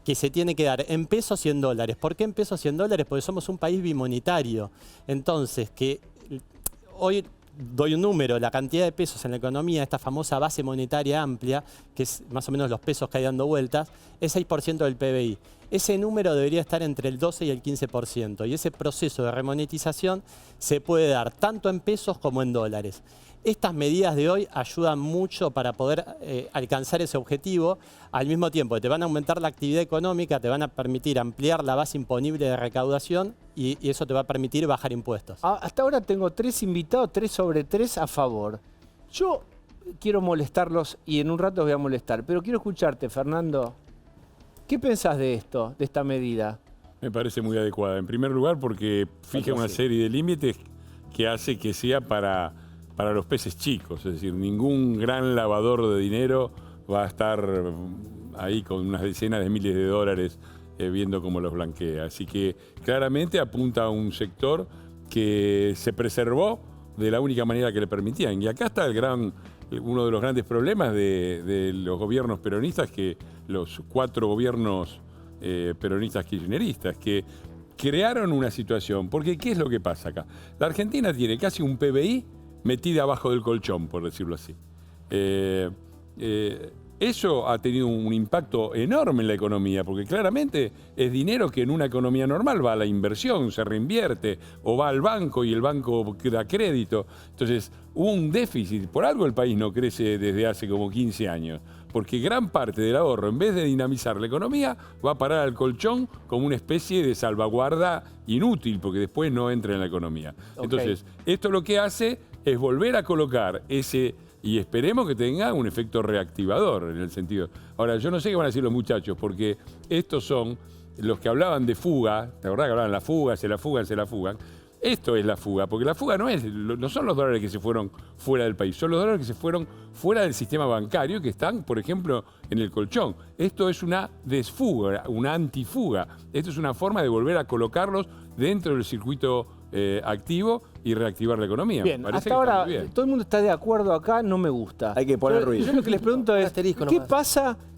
que se tiene que dar en pesos y en dólares. ¿Por qué en pesos y en dólares? Porque somos un país bimonetario. Entonces, que hoy doy un número, la cantidad de pesos en la economía, esta famosa base monetaria amplia, que es más o menos los pesos que hay dando vueltas, es 6% del PBI. Ese número debería estar entre el 12 y el 15%. Y ese proceso de remonetización se puede dar tanto en pesos como en dólares. Estas medidas de hoy ayudan mucho para poder alcanzar ese objetivo. Al mismo tiempo te van a aumentar la actividad económica, te van a permitir ampliar la base imponible de recaudación y eso te va a permitir bajar impuestos. Hasta ahora tengo 3 invitados, 3 sobre 3 a favor. Yo quiero molestarlos y en un rato os voy a molestar, pero quiero escucharte, Fernando. ¿Qué pensás de esto, de esta medida? Me parece muy adecuada. En primer lugar, porque fija una serie de límites que hace que sea para los peces chicos. Es decir, ningún gran lavador de dinero va a estar ahí con unas decenas de miles de dólares viendo cómo los blanquea. Así que claramente apunta a un sector que se preservó de la única manera que le permitían. Y acá está uno de los grandes problemas de los gobiernos peronistas, que los 4 gobiernos peronistas kirchneristas, que crearon una situación. Porque ¿qué es lo que pasa acá? La Argentina tiene casi un PBI metida abajo del colchón, por decirlo así. Eso ha tenido un impacto enorme en la economía, porque claramente es dinero que en una economía normal va a la inversión, se reinvierte, o va al banco y el banco da crédito. Entonces, hubo un déficit. Por algo el país no crece desde hace como 15 años, porque gran parte del ahorro, en vez de dinamizar la economía, va a parar al colchón como una especie de salvaguarda inútil, porque después no entra en la economía. Entonces, esto lo que hace es volver a colocar ese... Y esperemos que tenga un efecto reactivador en el sentido. Ahora, yo no sé qué van a decir los muchachos, porque estos son los que hablaban de fuga. ¿Te acordás que hablaban de la fuga, se la fugan, se la fugan? Esto es la fuga, porque la fuga no son los dólares que se fueron fuera del país, son los dólares que se fueron fuera del sistema bancario, que están, por ejemplo, en el colchón. Esto es una desfuga, una antifuga. Esto es una forma de volver a colocarlos dentro del circuito activo y reactivar la economía. Bien, hasta ahora todo el mundo está de acuerdo acá, no me gusta. Hay que poner ruido. Yo lo que les pregunto es,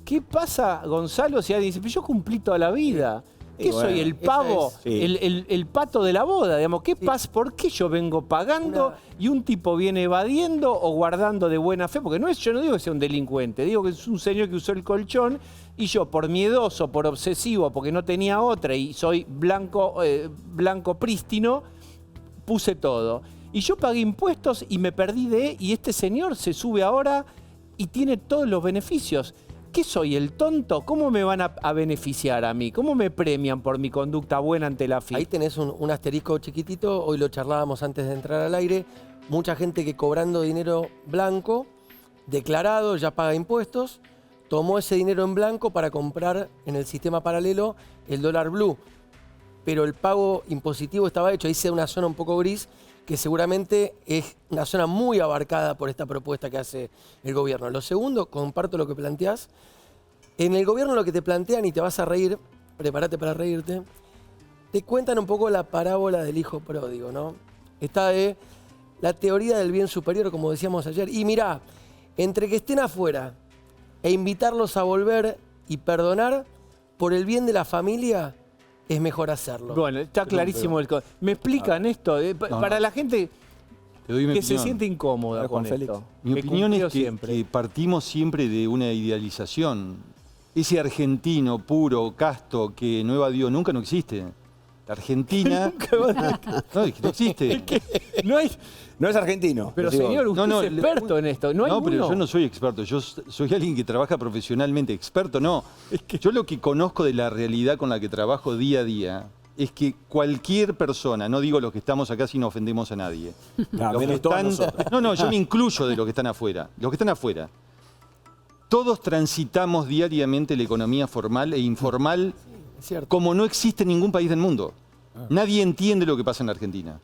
¿qué pasa, Gonzalo, si alguien dice, pero yo cumplí toda la vida? ¿Qué soy, el pavo, el pato de la boda? Digamos, ¿qué pasa? ¿Por qué yo vengo pagando y un tipo viene evadiendo o guardando de buena fe? Porque yo no digo que sea un delincuente, digo que es un señor que usó el colchón y yo, por miedoso, por obsesivo, porque no tenía otra y soy blanco prístino, puse todo. Y yo pagué impuestos y me perdí y este señor se sube ahora y tiene todos los beneficios. ¿Qué soy, el tonto? ¿Cómo me van a beneficiar a mí? ¿Cómo me premian por mi conducta buena ante la FIP? Ahí tenés un asterisco chiquitito, hoy lo charlábamos antes de entrar al aire. Mucha gente que cobrando dinero blanco, declarado, ya paga impuestos, tomó ese dinero en blanco para comprar en el sistema paralelo el dólar blue. Pero el pago impositivo estaba hecho, ahí se da una zona un poco gris, que seguramente es una zona muy abarcada por esta propuesta que hace el gobierno. Lo segundo, comparto lo que planteás. En el gobierno lo que te plantean, y te vas a reír, prepárate para reírte, te cuentan un poco la parábola del hijo pródigo, ¿no? Está de la teoría del bien superior, como decíamos ayer. Y mirá, entre que estén afuera e invitarlos a volver y perdonar, por el bien de la familia, es mejor hacerlo. Bueno, está clarísimo. ¿Me explican esto? Para la gente que se siente incómoda con esto. Mi opinión es que partimos siempre de una idealización. Ese argentino puro, casto, que no evadió nunca, no existe. La Argentina... no existe. No es argentino. Pero señor, usted es experto en esto. No, pero yo no soy experto. Yo soy alguien que trabaja profesionalmente. Experto no. Yo lo que conozco de la realidad con la que trabajo día a día es que cualquier persona, no digo los que estamos acá si no ofendemos a nadie. Yo me incluyo de los que están afuera. Los que están afuera. Todos transitamos diariamente la economía formal e informal como no existe en ningún país del mundo. Nadie entiende lo que pasa en la Argentina.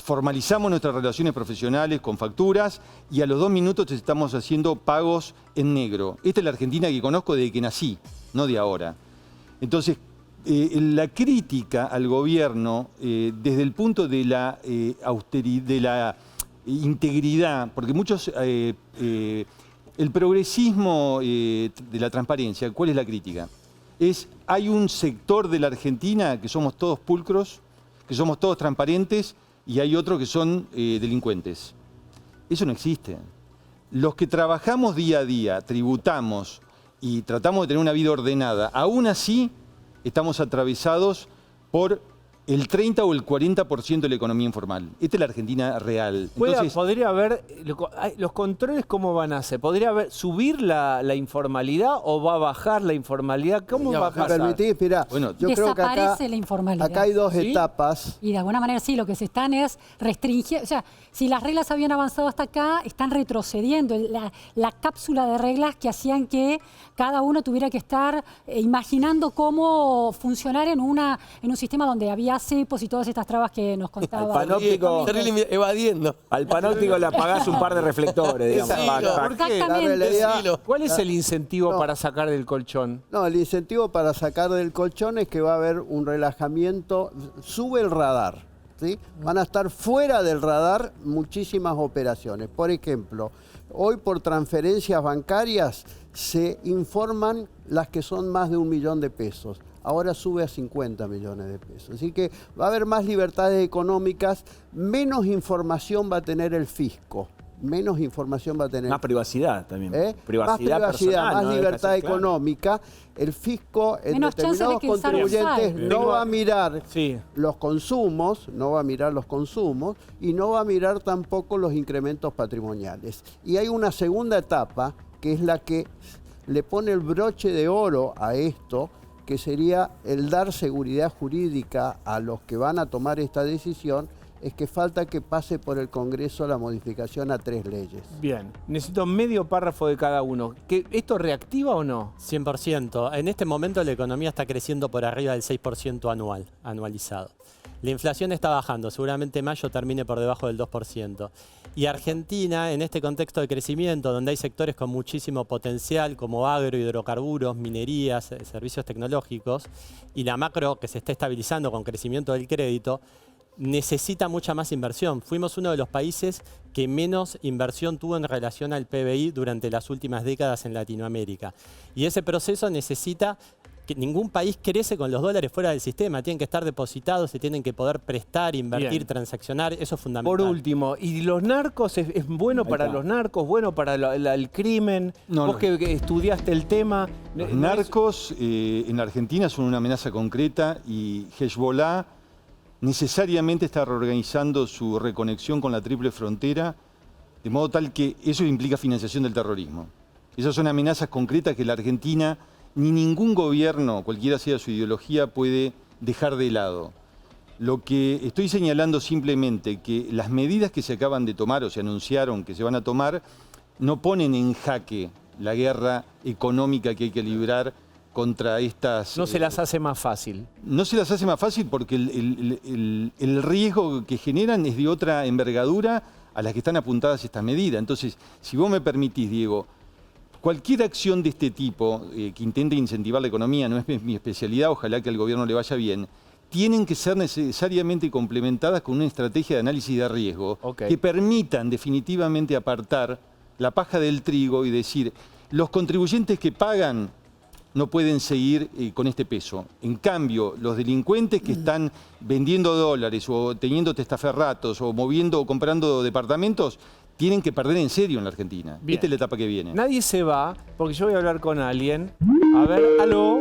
Formalizamos nuestras relaciones profesionales con facturas y a los 2 minutos estamos haciendo pagos en negro. Esta es la Argentina que conozco desde que nací, no de ahora. Entonces, la crítica al gobierno desde el punto de la austeridad, de la integridad, porque muchos... el progresismo de la transparencia, ¿cuál es la crítica? Hay un sector de la Argentina que somos todos pulcros, que somos todos transparentes, y hay otros que son delincuentes. Eso no existe. Los que trabajamos día a día, tributamos y tratamos de tener una vida ordenada, aún así estamos atravesados por el 30 o el 40% de la economía informal. Esta es la Argentina real. Entonces, ¿podría haber, los controles cómo van a hacer? ¿Podría subir la informalidad o va a bajar la informalidad? ¿Cómo va a pasar? Mirá, yo creo que la informalidad. Acá hay dos etapas. Y de alguna manera sí, lo que se están es restringiendo. O sea, si las reglas habían avanzado hasta acá, están retrocediendo. La cápsula de reglas que hacían que cada uno tuviera que estar imaginando cómo funcionar en un sistema donde había ya cepos y todas estas trabas que nos contaba. Al panóptico, evadiendo. Al panóptico le apagás un par de reflectores, digamos. ¿Por qué? Exactamente. ¿Cuál es el incentivo para sacar del colchón? No, el incentivo para sacar del colchón es que va a haber un relajamiento, sube el radar, ¿sí? Van a estar fuera del radar muchísimas operaciones. Por ejemplo, hoy por transferencias bancarias se informan las que son más de 1 millón de pesos. Ahora sube a 50 millones de pesos. Así que va a haber más libertades económicas, menos información va a tener el fisco. Menos información va a tener. Más privacidad también. Privacidad personal, más libertad económica. El fisco en menos determinados contribuyentes no va a mirar los consumos, y no va a mirar tampoco los incrementos patrimoniales. Y hay una segunda etapa, que es la que le pone el broche de oro a esto, que sería el dar seguridad jurídica a los que van a tomar esta decisión, es que falta que pase por el Congreso la modificación a 3 leyes. Bien, necesito medio párrafo de cada uno. ¿Esto reactiva o no? 100%. En este momento la economía está creciendo por arriba del 6% anualizado. La inflación está bajando, seguramente mayo termine por debajo del 2%. Y Argentina, en este contexto de crecimiento, donde hay sectores con muchísimo potencial, como agro, hidrocarburos, minerías, servicios tecnológicos, y la macro que se está estabilizando con crecimiento del crédito, necesita mucha más inversión. Fuimos uno de los países que menos inversión tuvo en relación al PBI durante las últimas décadas en Latinoamérica. Y ese proceso necesita que ningún país crece con los dólares fuera del sistema. Tienen que estar depositados, se tienen que poder prestar, invertir, transaccionar. Eso es fundamental. Por último, ¿y los narcos es bueno para los narcos, bueno para el crimen? Vos que estudiaste el tema. Los narcos en Argentina son una amenaza concreta y Hezbollah necesariamente está reorganizando su reconexión con la triple frontera, de modo tal que eso implica financiación del terrorismo. Esas son amenazas concretas que la Argentina, ni ningún gobierno, cualquiera sea su ideología, puede dejar de lado. Lo que estoy señalando simplemente que las medidas que se acaban de tomar o se anunciaron que se van a tomar no ponen en jaque la guerra económica que hay que librar contra estas... No se las hace más fácil. No se las hace más fácil porque el riesgo que generan es de otra envergadura a las que están apuntadas estas medidas. Entonces, si vos me permitís, Diego, cualquier acción de este tipo que intente incentivar la economía, no es mi especialidad, ojalá que al gobierno le vaya bien, tienen que ser necesariamente complementadas con una estrategia de análisis de riesgo que permitan definitivamente apartar la paja del trigo y decir, los contribuyentes que pagan no pueden seguir con este peso. En cambio, los delincuentes que están vendiendo dólares o teniendo testaferratos o moviendo o comprando departamentos, tienen que perder en serio en la Argentina. Bien. Esta es la etapa que viene. Nadie se va, porque yo voy a hablar con alguien. A ver, aló.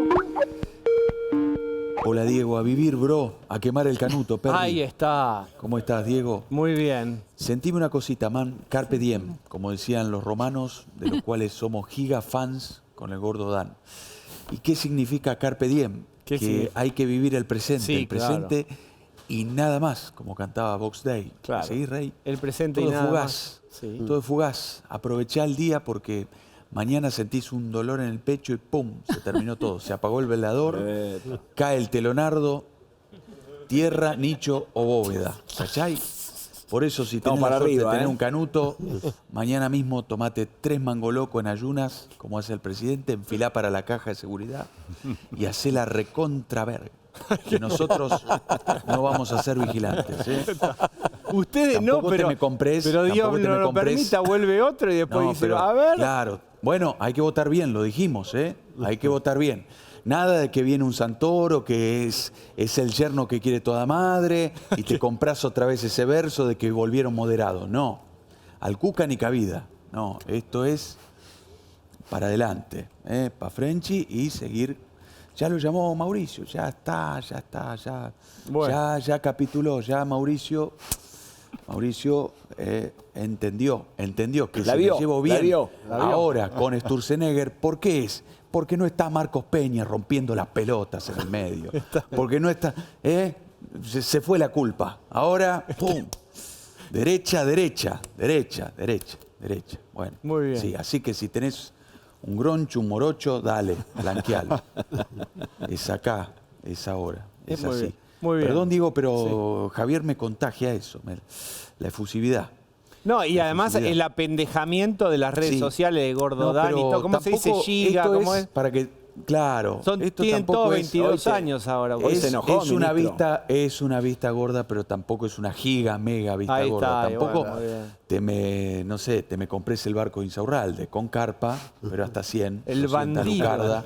Hola, Diego. A vivir, bro. A quemar el canuto, perri. Ahí está. ¿Cómo estás, Diego? Muy bien. Sentime una cosita, man. Carpe diem, como decían los romanos, de los cuales somos giga fans con el gordo Dan. ¿Y qué significa carpe diem? Que significa? Hay que vivir el presente, presente y nada más, como cantaba Box Day. Claro. ¿Sí, Rey? El presente todo y nada fugaz, más. Sí. Todo es fugaz. Aprovechá el día porque mañana sentís un dolor en el pecho y ¡pum! Se terminó todo. Se apagó el velador, cae el telonardo, tierra, nicho o bóveda. ¿Cachai? Por eso, si tenés la suerte de tener un canuto, mañana mismo tomate 3 mangolocos en ayunas, como hace el presidente, enfilá para la caja de seguridad y hacé la recontraverga. Que nosotros no vamos a ser vigilantes. Ustedes tampoco no, pero, te me compres, pero Dios no lo permita, vuelve otro y después dice, pero, a ver. Claro, bueno, hay que votar bien, lo dijimos, hay que votar bien. Nada de que viene un Santoro, que es el yerno que quiere toda madre, y te compras otra vez ese verso de que volvieron moderados. No, al Cuca ni cabida. No, esto es para adelante, para Frenchy y seguir. Ya lo llamó Mauricio, ya bueno. ya capituló, ya Mauricio entendió que se me llevo bien ahora con Sturzenegger. ¿Por qué es? Porque no está Marcos Peña rompiendo las pelotas en el medio. Porque no está... Se fue la culpa. Ahora, ¡pum! Derecha. Bueno, muy bien. Sí, así que si tenés un groncho, un morocho, dale, blanquealo. Es acá, es ahora, es así. Muy bien. Perdón, Diego, pero Javier me contagia eso, la efusividad. No, y además el apendejamiento de las redes sociales de Gordo Dan y todo. ¿Cómo se dice? Giga, ¿cómo es? Para que, claro. Tienen todos 22 años ahora. Es una vista gorda, pero tampoco es una giga, mega vista gorda. Tampoco te me compres el barco de Insaurralde con carpa, pero hasta 100. El bandido.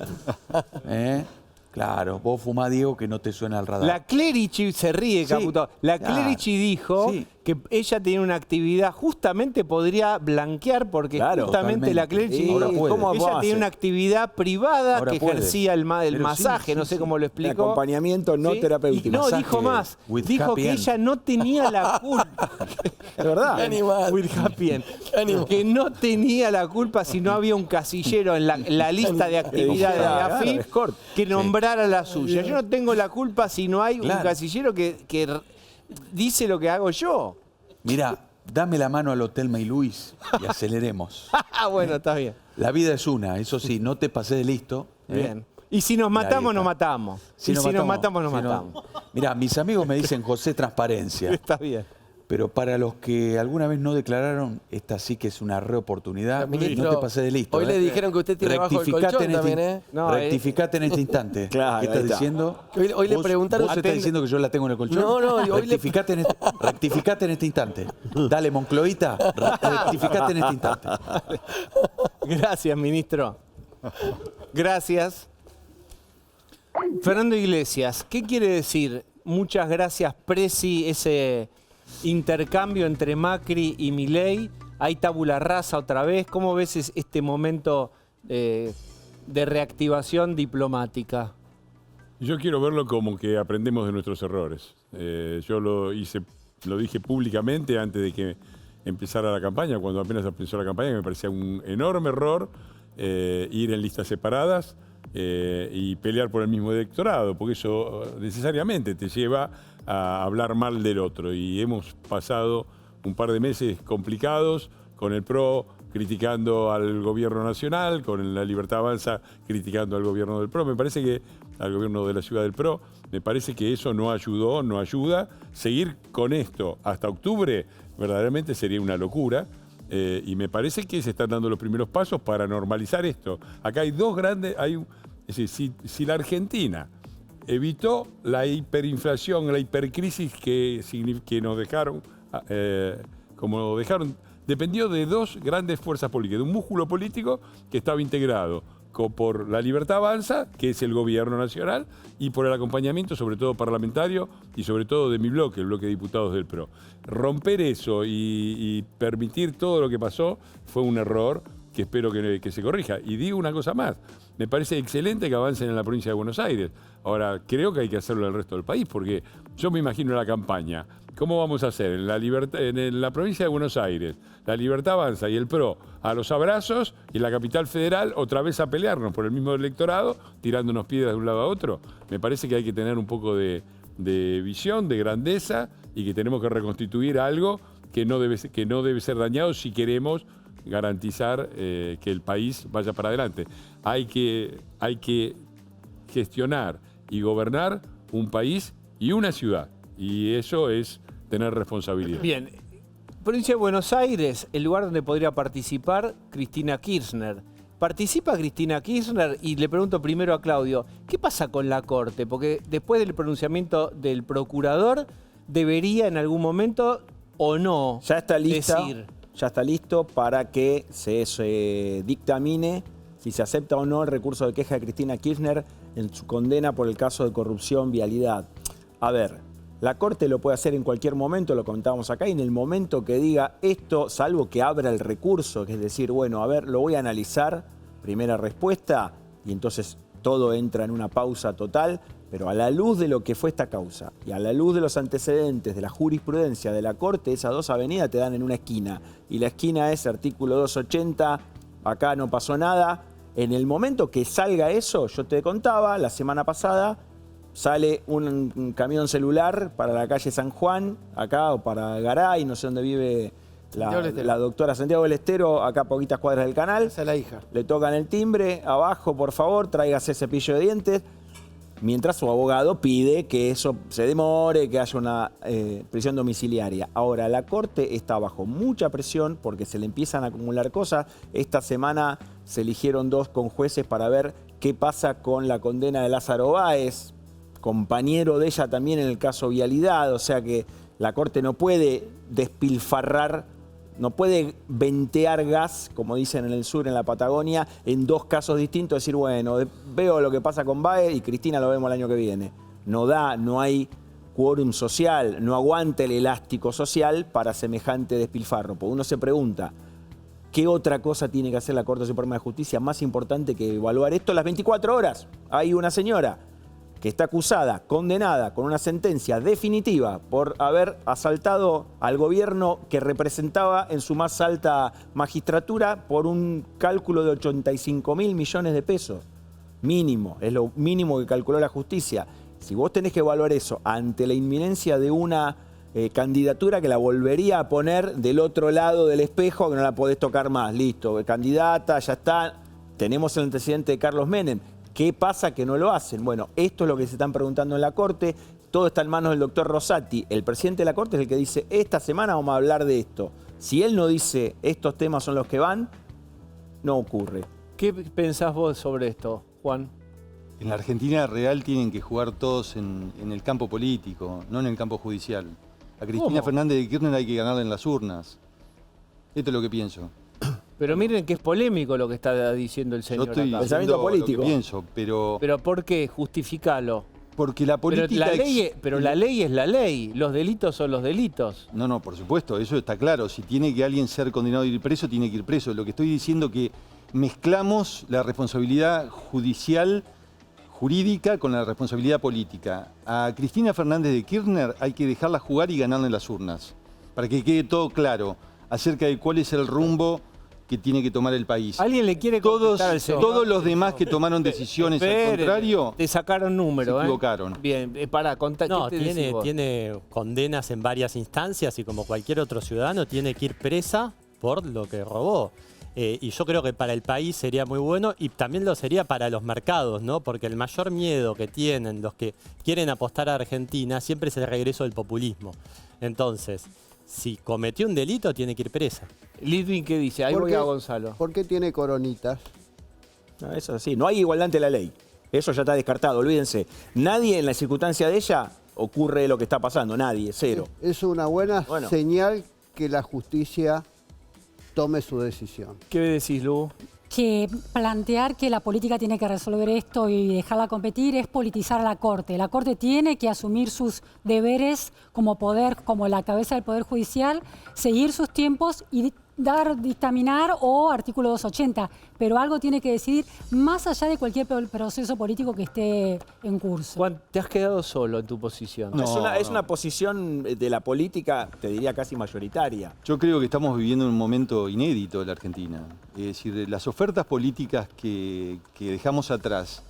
Claro, vos fumás, Diego, que no te suena al radar. La Clerici se ríe, Caputo. La Clerici dijo que ella tenía una actividad, justamente podría blanquear, porque justamente la Clerici ella tenía una actividad privada que ejercía el masaje, no sé cómo lo explicó. El acompañamiento no terapéutico. Y no, dijo más. Dijo que ella no tenía la culpa. ¿De verdad? With happy end. Que no tenía la culpa si no había un casillero en la lista de actividades de la AFIP que nombrara la suya. Yo no tengo la culpa si no hay un casillero que dice lo que hago yo. Mira, dame la mano al Hotel May Luis y aceleremos. Bueno, está bien. La vida es una, eso sí, no te pases de listo. Bien. Y si nos matamos, nos matamos. Si nos matamos, nos matamos. Mira, mis amigos me dicen José Transparencia. Está bien. Pero para los que alguna vez no declararon, esta sí que es una reoportunidad. Ministro, no te pases de listo. Hoy le dijeron que usted tiene bajo el colchón también, ¿eh? Rectificate en este instante. Claro, ¿qué estás diciendo? Hoy le preguntaron... ¿Vos estás diciendo que yo la tengo en el colchón? No, rectificate en este instante. Dale, Moncloita, rectificate en este instante. Gracias, ministro. Gracias. Fernando Iglesias, ¿qué quiere decir? Muchas gracias, Presi, ese intercambio entre Macri y Milei. Hay tabula rasa otra vez. ¿Cómo ves este momento de reactivación diplomática? Yo quiero verlo como que aprendemos de nuestros errores. Yo lo dije públicamente antes de que empezara la campaña, cuando apenas empezó la campaña, que me parecía un enorme error ir en listas separadas y pelear por el mismo electorado, porque eso necesariamente te lleva a hablar mal del otro. Y hemos pasado un par de meses complicados con el PRO criticando al gobierno nacional, con la Libertad Avanza criticando al gobierno del PRO. Me parece que al gobierno de la ciudad del PRO, me parece que eso no ayudó, no ayuda. Seguir con esto hasta octubre verdaderamente sería una locura. Y me parece que se están dando los primeros pasos para normalizar esto. Acá hay dos grandes... es decir, si la Argentina evitó la hiperinflación, la hipercrisis que nos dejaron, como dejaron, dependió de dos grandes fuerzas políticas, de un músculo político que estaba integrado por la Libertad Avanza, que es el gobierno nacional, y por el acompañamiento, sobre todo parlamentario, y sobre todo de mi bloque, el bloque de diputados del PRO. Romper eso y permitir todo lo que pasó fue un error que espero que se corrija. Y digo una cosa más, me parece excelente que avancen en la provincia de Buenos Aires. Ahora, creo que hay que hacerlo en el resto del país, porque yo me imagino la campaña. ¿Cómo vamos a hacer? En la provincia de Buenos Aires, la Libertad Avanza y el PRO a los abrazos, y en la capital federal otra vez a pelearnos por el mismo electorado, tirándonos piedras de un lado a otro. Me parece que hay que tener un poco de visión, de grandeza, y que tenemos que reconstituir algo que no debe ser dañado si queremos garantizar que el país vaya para adelante. Hay que gestionar y gobernar un país y una ciudad, y eso es tener responsabilidad. Bien, provincia de Buenos Aires, el lugar donde podría participar Cristina Kirchner. ¿Participa Cristina Kirchner? Y le pregunto primero a Claudio, ¿qué pasa con la Corte? Porque después del pronunciamiento del procurador, debería en algún momento o no ya está lista, decir... Ya está listo para que se dictamine si se acepta o no el recurso de queja de Cristina Kirchner en su condena por el caso de corrupción vialidad. A ver, la Corte lo puede hacer en cualquier momento, lo comentábamos acá, y en el momento que diga esto, salvo que abra el recurso, que es decir, bueno, a ver, lo voy a analizar, primera respuesta, y entonces todo entra en una pausa total, pero a la luz de lo que fue esta causa y a la luz de los antecedentes de la jurisprudencia de la Corte, esas dos avenidas te dan en una esquina. Y la esquina es artículo 280, acá no pasó nada. En el momento que salga eso, yo te contaba, la semana pasada, sale un camión celular para la calle San Juan, acá, o para Garay, no sé dónde vive la doctora Santiago del Estero, acá a poquitas cuadras del canal. Esa es la hija. Le tocan el timbre, abajo, por favor, tráigase cepillo de dientes. mientras su abogado pide que eso se demore, que haya una prisión domiciliaria. Ahora, la Corte está bajo mucha presión porque se le empiezan a acumular cosas. Esta semana se eligieron 2 conjueces para ver qué pasa con la condena de Lázaro Báez, compañero de ella también en el caso Vialidad. O sea que la Corte no puede despilfarrar, no puede ventear gas, como dicen en el sur, en la Patagonia, en 2 casos distintos, decir, bueno, veo lo que pasa con Báez y Cristina lo vemos el año que viene. No da, no hay quórum social, no aguanta el elástico social para semejante despilfarro. Porque uno se pregunta, ¿qué otra cosa tiene que hacer la Corte Suprema de Justicia más importante que evaluar esto las 24 horas? Hay una señora que está acusada, condenada, con una sentencia definitiva por haber asaltado al gobierno que representaba en su más alta magistratura por un cálculo de 85.000 millones de pesos. Mínimo, es lo mínimo que calculó la justicia. Si vos tenés que evaluar eso ante la inminencia de una candidatura que la volvería a poner del otro lado del espejo, que no la podés tocar más, listo, candidata, ya está, tenemos el antecedente de Carlos Menem. ¿Qué pasa que no lo hacen? Bueno, esto es lo que se están preguntando en la Corte. Todo está en manos del doctor Rosati. El presidente de la Corte es el que dice, esta semana vamos a hablar de esto. Si él no dice, estos temas son los que van, no ocurre. ¿Qué pensás vos sobre esto, Juan? En la Argentina real tienen que jugar todos en el campo político, no en el campo judicial. A Cristina Fernández de Kirchner hay que ganarla en las urnas. Esto es lo que pienso. Pero miren que es polémico lo que está diciendo el señor. Yo estoy acá. pensamiento político. Lo que pienso, pero... ¿Pero por qué? Justificalo. Porque la política... Pero la ley es la ley. Los delitos son los delitos. No, no, por supuesto, eso está claro. Si tiene que alguien ser condenado y ir preso, tiene que ir preso. Lo que estoy diciendo es que mezclamos la responsabilidad judicial, jurídica, con la responsabilidad política. A Cristina Fernández de Kirchner hay que dejarla jugar y ganarle en las urnas. Para que quede todo claro acerca de cuál es el rumbo que tiene que tomar el país. ¿Alguien le quiere contestar al señor? Todos los demás que tomaron decisiones al contrario... Te sacaron número, se equivocaron. Bien, No, tiene condenas en varias instancias y como cualquier otro ciudadano tiene que ir presa por lo que robó. Y yo creo que para el país sería muy bueno y también lo sería para los mercados, ¿no? Porque el mayor miedo que tienen los que quieren apostar a Argentina siempre es el regreso del populismo. Entonces, si cometió un delito, tiene que ir presa. Lidwin, ¿qué dice? Ahí voy a Gonzalo. ¿Por qué tiene coronitas? No, eso es así. No hay igualdad ante la ley. Eso ya está descartado, olvídense. Nadie en la circunstancia de ella ocurre lo que está pasando. Nadie, cero. Es una buena señal que la justicia tome su decisión. ¿Qué decís, Lu? Que plantear que la política tiene que resolver esto y dejarla competir es politizar a la Corte. La Corte tiene que asumir sus deberes como poder, como la cabeza del Poder Judicial, seguir sus tiempos y dictaminar o artículo 280, pero algo tiene que decidir más allá de cualquier proceso político que esté en curso. Juan, te has quedado solo en tu posición. No, es una posición de la política, te diría casi mayoritaria. Yo creo que estamos viviendo un momento inédito de la Argentina. Es decir, las ofertas políticas que dejamos atrás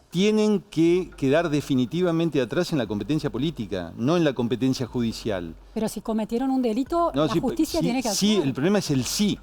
tienen que quedar definitivamente atrás en la competencia política, no en la competencia judicial. Pero si cometieron un delito, la justicia tiene que actuar. Sí, el problema es el sí.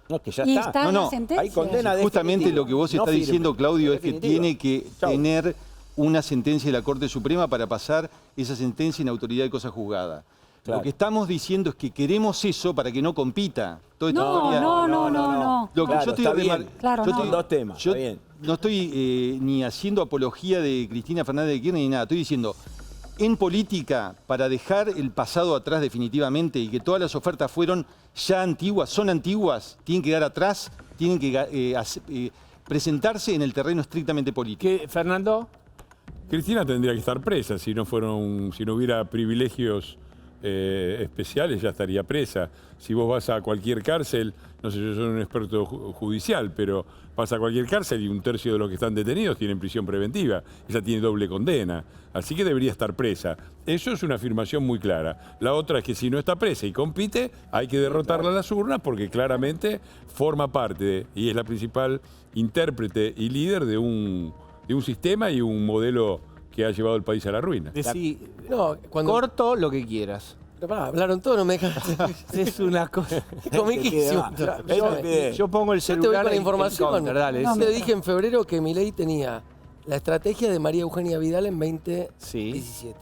No, que ya y está. la sentencia. Hay condena justamente lo que vos estás diciendo, Claudio, es que tiene que tener una sentencia de la Corte Suprema para pasar esa sentencia en autoridad de cosa juzgada. Claro. Lo que estamos diciendo es que queremos eso para que no compita. No. Lo que yo estoy dos temas. Yo no estoy ni haciendo apología de Cristina Fernández de Kirchner ni nada. Estoy diciendo, en política, para dejar el pasado atrás definitivamente y que todas las ofertas fueron ya antiguas, son antiguas, tienen que quedar atrás, tienen que presentarse en el terreno estrictamente político. ¿Qué, Fernando? Cristina tendría que estar presa. Si no hubiera privilegios especiales, ya estaría presa. Si vos vas a cualquier cárcel, no sé, yo soy un experto judicial, pero vas a cualquier cárcel y 1/3 de los que están detenidos tienen prisión preventiva. Ella tiene doble condena, así que debería estar presa. Eso es una afirmación muy clara. La otra es que si no está presa y compite, hay que derrotarla a las urnas porque claramente forma parte y es la principal intérprete y líder de un sistema y un modelo que ha llevado el país a la ruina. Corto lo que quieras. Pero hablaron todo, no me dejas. Es una cosa. Comiquísimo. Yo pongo el celular con la información. Dale, Te dije en febrero que Milei tenía la estrategia de María Eugenia Vidal en 2017.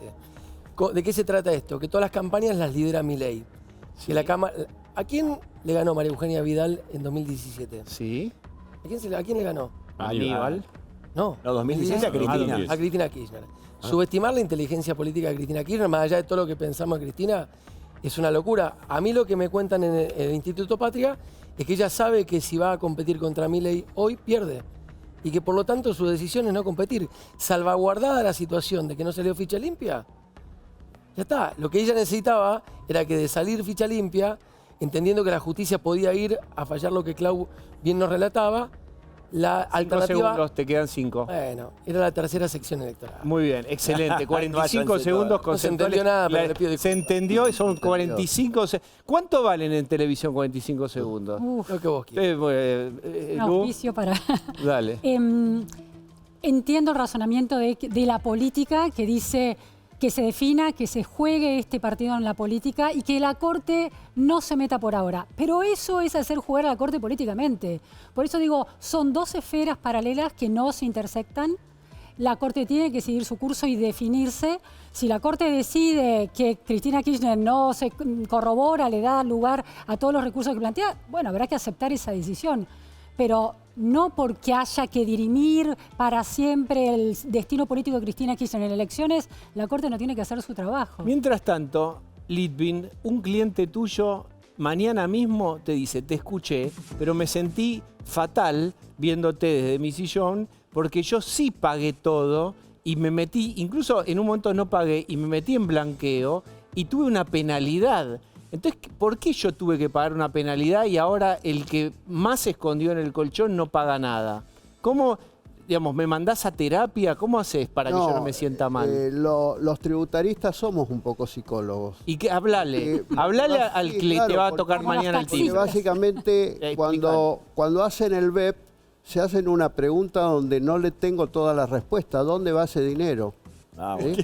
¿De qué se trata esto? Que todas las campañas las lidera Milei. Que ¿a quién le ganó María Eugenia Vidal en 2017? Sí. ¿A quién le ganó? ¿A Aníbal? No. No, 2017 a Cristina. A Cristina Kirchner. Subestimar la inteligencia política de Cristina Kirchner, más allá de todo lo que pensamos de Cristina, es una locura. A mí lo que me cuentan en el Instituto Patria es que ella sabe que si va a competir contra Milei hoy, pierde. Y que por lo tanto su decisión es no competir. Salvaguardada la situación de que no salió ficha limpia, ya está. Lo que ella necesitaba era que de salir ficha limpia, entendiendo que la justicia podía ir a fallar lo que Clau bien nos relataba, la 5 alternativa... segundos, te quedan 5. Bueno, era la tercera sección electoral. Muy bien, excelente. 45 segundos con no se entendió nada, pero le pido se entendió y son 45 ¿Cuánto valen en televisión 45 segundos? Lo que vos quieras. Un auspicio para... Dale. Entiendo el razonamiento de la política que dice que se defina, que se juegue este partido en la política y que la Corte no se meta por ahora. Pero eso es hacer jugar a la Corte políticamente. Por eso digo, son dos esferas paralelas que no se intersectan. La Corte tiene que seguir su curso y definirse. Si la Corte decide que Cristina Kirchner no se corrobora, le da lugar a todos los recursos que plantea, bueno, habrá que aceptar esa decisión. Pero no porque haya que dirimir para siempre el destino político de Cristina Kirchner en elecciones, la Corte no tiene que hacer su trabajo. Mientras tanto, Litvin, un cliente tuyo mañana mismo te dice, te escuché, pero me sentí fatal viéndote desde mi sillón porque yo sí pagué todo y me metí, incluso en un momento no pagué y me metí en blanqueo y tuve una penalidad. Entonces, ¿por qué yo tuve que pagar una penalidad y ahora el que más se escondió en el colchón no paga nada? ¿Cómo, digamos, me mandás a terapia? ¿Cómo haces para que yo no me sienta mal? Los tributaristas somos un poco psicólogos. Y que hablale al que te va a tocar mañana el timbre. Básicamente, cuando hacen el BEP, se hacen una pregunta donde no le tengo toda la respuesta. ¿Dónde va ese dinero?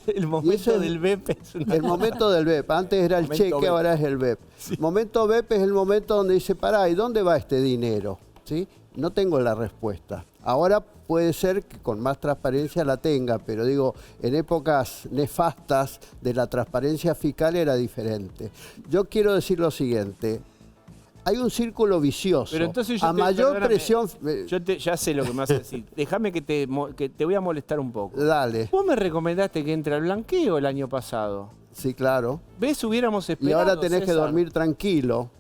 El momento del BEP es una... El momento del BEP. Antes era el cheque, BEP. Ahora es el BEP. Sí. Momento BEP es el momento donde dice, pará, ¿y dónde va este dinero? ¿Sí? No tengo la respuesta. Ahora puede ser que con más transparencia la tenga, pero digo, en épocas nefastas de la transparencia fiscal era diferente. Yo quiero decir lo siguiente. Hay un círculo vicioso. Pero entonces a mayor presión... Yo ya sé lo que me vas a decir. Déjame que te voy a molestar un poco. Dale. Vos me recomendaste que entre al blanqueo el año pasado. Sí, claro. ¿Ves? Hubiéramos esperado, y ahora tenés César. que dormir tranquilo.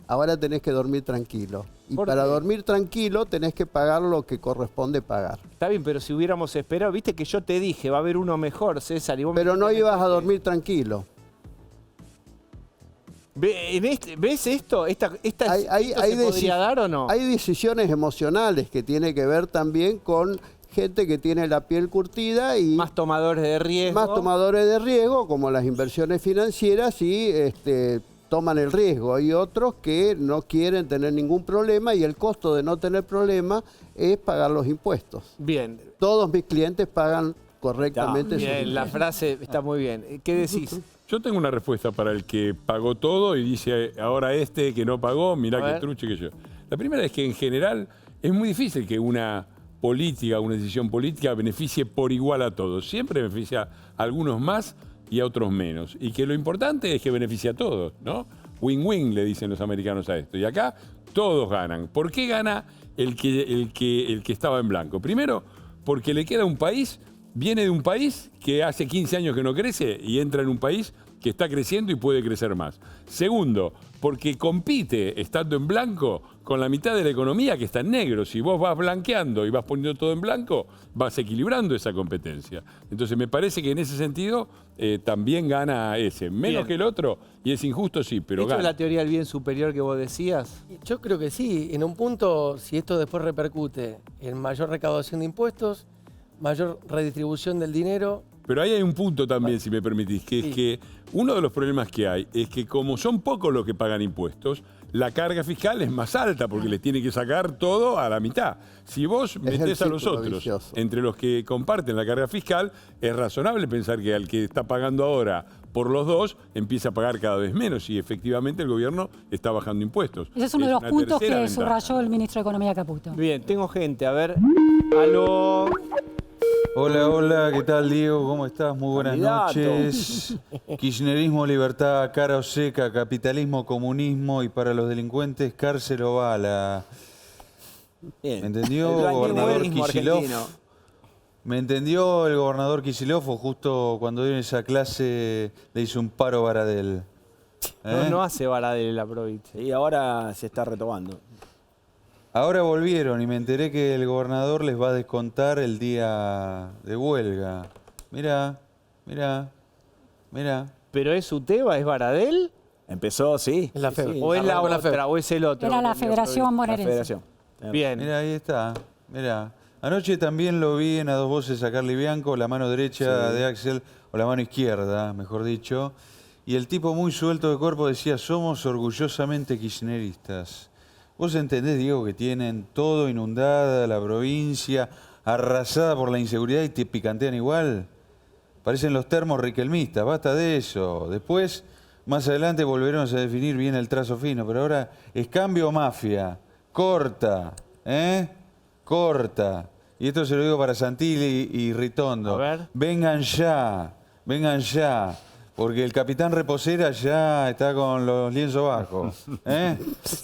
Ahora tenés que dormir tranquilo. Y para dormir tranquilo tenés que pagar lo que corresponde pagar. Está bien, pero si hubiéramos esperado... Viste que yo te dije, va a haber uno mejor, César. Y vos pero no ibas a dormir tranquilo. ¿Ves esto? ¿Esto se podría dar o no? Hay decisiones emocionales que tiene que ver también con gente que tiene la piel curtida y... Más tomadores de riesgo. Más tomadores de riesgo, como las inversiones financieras, y toman el riesgo. Hay otros que no quieren tener ningún problema y el costo de no tener problema es pagar los impuestos. Bien. Todos mis clientes pagan correctamente sus impuestos. La frase está muy bien. ¿Qué decís? Yo tengo una respuesta para el que pagó todo y dice, ahora este que no pagó, mirá qué truche que yo. La primera es que en general es muy difícil que una política, una decisión política beneficie por igual a todos. Siempre beneficia a algunos más y a otros menos. Y que lo importante es que beneficie a todos, ¿no? Win-win le dicen los americanos a esto. Y acá todos ganan. ¿Por qué gana el que estaba en blanco? Primero, porque le queda un país... Viene de un país que hace 15 años que no crece y entra en un país que está creciendo y puede crecer más. Segundo, porque compite, estando en blanco, con la mitad de la economía que está en negro. Si vos vas blanqueando y vas poniendo todo en blanco, vas equilibrando esa competencia. Entonces me parece que en ese sentido también gana ese. Menos que el otro, y es injusto, sí, pero gana. ¿Esto es la teoría del bien superior que vos decías? Yo creo que sí. En un punto, si esto después repercute en mayor recaudación de impuestos, mayor redistribución del dinero. Pero ahí hay un punto también, si me permitís, que es que uno de los problemas que hay es que como son pocos los que pagan impuestos, la carga fiscal es más alta porque les tiene que sacar todo a la mitad. Si vos metés a los otros entre los que comparten la carga fiscal, es razonable pensar que al que está pagando ahora por los dos, empieza a pagar cada vez menos y efectivamente el gobierno está bajando impuestos. Ese es uno de los puntos que subrayó el ministro de Economía Caputo. Bien, tengo gente, a ver. Aló. Hola, ¿qué tal, Diego? ¿Cómo estás? Muy buenas noches. Kirchnerismo, libertad, cara o seca, capitalismo, comunismo y para los delincuentes, cárcel o bala. Bien. ¿Me entendió, gobernador Kicillof? ¿Me entendió el gobernador Kicillof o justo cuando dio esa clase le hizo un paro Baradel? No hace Baradel en la provincia. Y ahora se está retomando. Ahora volvieron y me enteré que el gobernador les va a descontar el día de huelga. Mirá. ¿Pero es UTEBA, es Baradel? Empezó, sí. Es la FEB. ¿O es la otra, o es el otro? Era la Federación Bonaerense. La Federación. Bien. Mirá, ahí está. Mirá. Anoche también lo vi en A Dos Voces a Carly Bianco, la mano derecha de Axel, o la mano izquierda, mejor dicho. Y el tipo muy suelto de cuerpo decía, somos orgullosamente kirchneristas. ¿Vos entendés, Diego, que tienen todo inundada la provincia, arrasada por la inseguridad y te picantean igual? Parecen los termos riquelmistas, basta de eso. Después, más adelante volveremos a definir bien el trazo fino, pero ahora es cambio o mafia. Corta, Corta. Y esto se lo digo para Santilli y Ritondo. A ver. Vengan ya. Porque el capitán Reposera ya está con los lienzos bajos.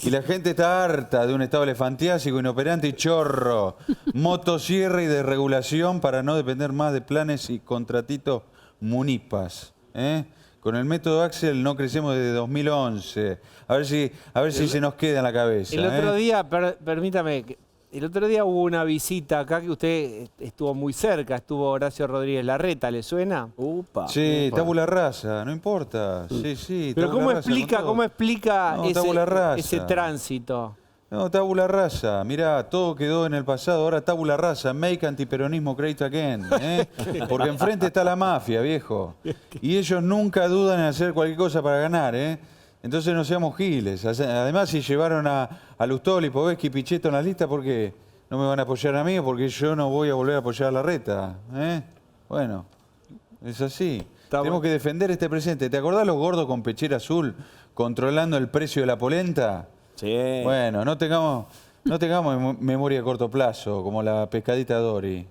Y la gente está harta de un estado elefantiásico, inoperante y chorro. Motosierra y desregulación para no depender más de planes y contratitos munipas. Con el método Axel no crecemos desde 2011. A ver si se nos queda en la cabeza. El otro día, permítame, el otro día hubo una visita acá que usted estuvo muy cerca, estuvo Horacio Rodríguez Larreta, ¿le suena? Upa. Sí, tabula rasa, no importa. Sí. Pero ¿cómo explica No, ese tránsito? No, tabula rasa. Mirá, todo quedó en el pasado. Ahora tabula rasa. Make antiperonismo great again. Porque enfrente está la mafia, viejo. Y ellos nunca dudan en hacer cualquier cosa para ganar, Entonces no seamos giles. Además, si llevaron a Lustoli, Povesky y Pichetto en la lista, ¿por qué no me van a apoyar a mí o porque yo no voy a volver a apoyar a Larreta? Bueno, es así. Tenemos que defender este presente. ¿Te acordás los gordos con pechera azul controlando el precio de la polenta? Sí. Bueno, no tengamos memoria a corto plazo, como la pescadita Dory,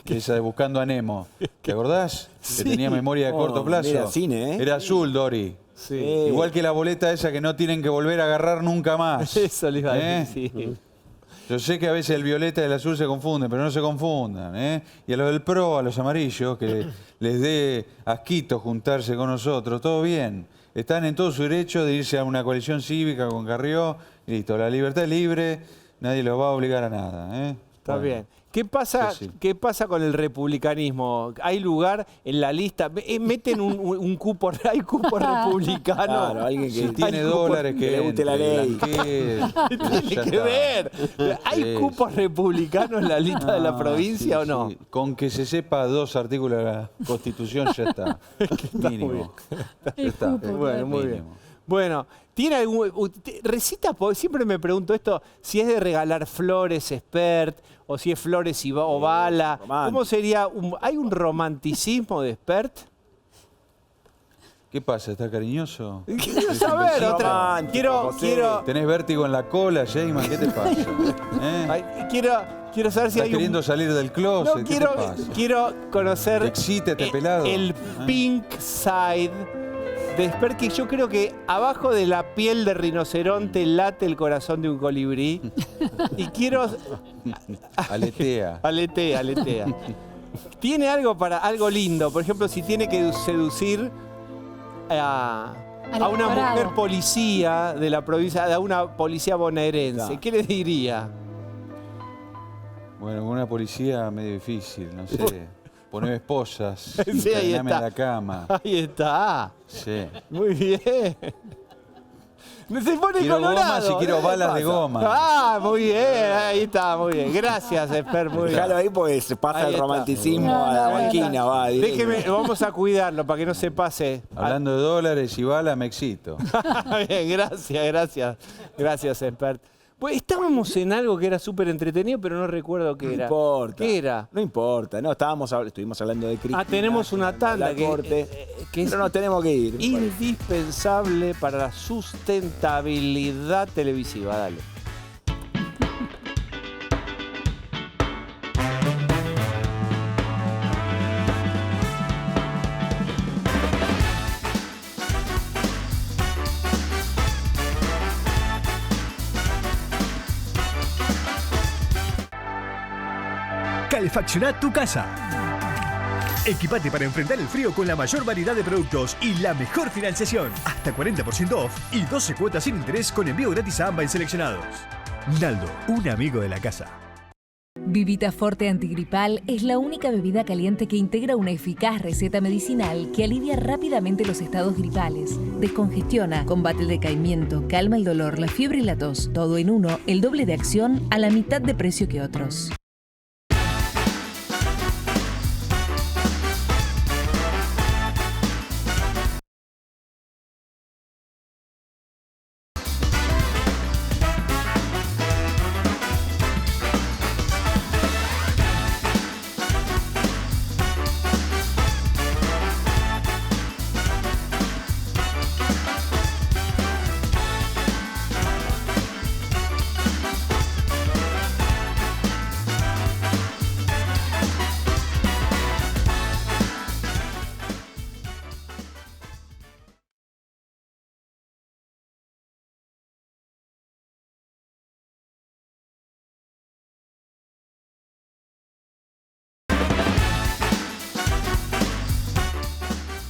esa de Buscando a Nemo. ¿Te acordás? Sí. Que tenía memoria a corto plazo. Era cine, Era azul, Dory. Sí. Igual que la boleta esa que no tienen que volver a agarrar nunca más. Eso les iba a decir, sí. Yo sé que a veces el violeta y el azul se confunden, pero no se confundan. Y a los del PRO, a los amarillos, que les dé asquito juntarse con nosotros, todo bien. Están en todo su derecho de irse a una coalición cívica con Carrió. Y listo, la libertad es libre, nadie los va a obligar a nada. Está bien. ¿Qué pasa con el republicanismo? ¿Hay lugar en la lista? ¿Meten un cupo, hay cupo republicano? Claro, alguien que tiene dólares que le guste la ley. Tiene que ver. ¿Hay cupos republicanos en la lista de la provincia o no? Sí. Con que se sepa 2 artículos de la Constitución ya está. Mínimo. Ya está. Bueno, muy bien. Bueno, ¿tiene algún recita? Siempre me pregunto esto, si es de regalar flores, expert, o si es flores o bala. ¿Cómo sería? ¿Hay un romanticismo de expert? ¿Qué pasa? ¿Está cariñoso? Quiero saber otra. Quiero. ¿Tenés vértigo en la cola, Jayman? ¿Qué te pasa? Quiero saber si hay queriendo salir del closet? No, ¿Qué te pasa? quiero conocer. Excítete, pelado. El pink side de expert, que yo creo que abajo de la piel de rinoceronte late el corazón de un colibrí. Y quiero. Aletea. Aletea. Tiene algo lindo. Por ejemplo, si tiene que seducir a una mujer policía de la provincia, a una policía bonaerense, ¿qué le diría? Bueno, con una policía medio difícil, no sé. Poneme esposas, sí, ahí está. en la cama. Ahí está. Sí. Muy bien. Se pone quiero colorado. Gomas y quiero balas de goma. Ah, muy bien. Ahí está, muy bien. Gracias, Esper. Muy bien. Déjalo ahí porque se pasa Ahí el está. romanticismo a la banquina. Va, Déjeme, vamos a cuidarlo para que no se pase. Hablando de dólares y balas, me excito. Bien, gracias, Esper. Pues estábamos en algo que era súper entretenido, pero no recuerdo qué era. No importa. ¿Qué era? No importa. No, estuvimos hablando de Cristina. Tenemos una tanda que es pero nos tenemos que ir. indispensable para la sustentabilidad televisiva. Dale. Calefacciona tu casa. Equipate para enfrentar el frío con la mayor variedad de productos y la mejor financiación. Hasta 40% off y 12 cuotas sin interés con envío gratis a ambas seleccionados. Naldo, un amigo de la casa. Vivita Forte Antigripal es la única bebida caliente que integra una eficaz receta medicinal que alivia rápidamente los estados gripales, descongestiona, combate el decaimiento, calma el dolor, la fiebre y la tos. Todo en uno, el doble de acción a la mitad de precio que otros.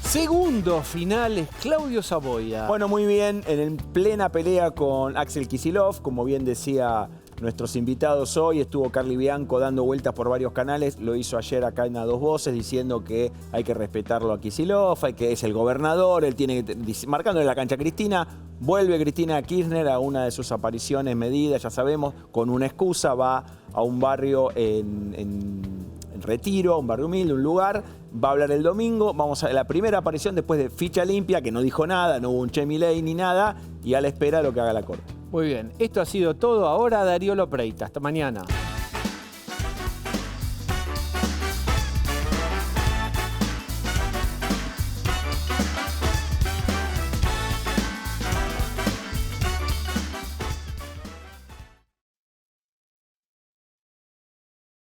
Segundos finales, Claudio Saboya. Bueno, muy bien, en plena pelea con Axel Kicillof, como bien decía nuestros invitados hoy, estuvo Carly Bianco dando vueltas por varios canales, lo hizo ayer acá en A Dos Voces, diciendo que hay que respetarlo a Kicillof, que es el gobernador, él tiene que, marcándole la cancha a Cristina. Vuelve Cristina Kirchner a una de sus apariciones medidas, ya sabemos, con una excusa, va a un barrio en Retiro, un barrio humilde, un lugar, va a hablar el domingo, vamos a la primera aparición después de ficha limpia, que no dijo nada, no hubo un Chemiley ni nada, y a la espera de lo que haga la Corte. Muy bien, esto ha sido todo. Ahora Darío Lopreita, hasta mañana.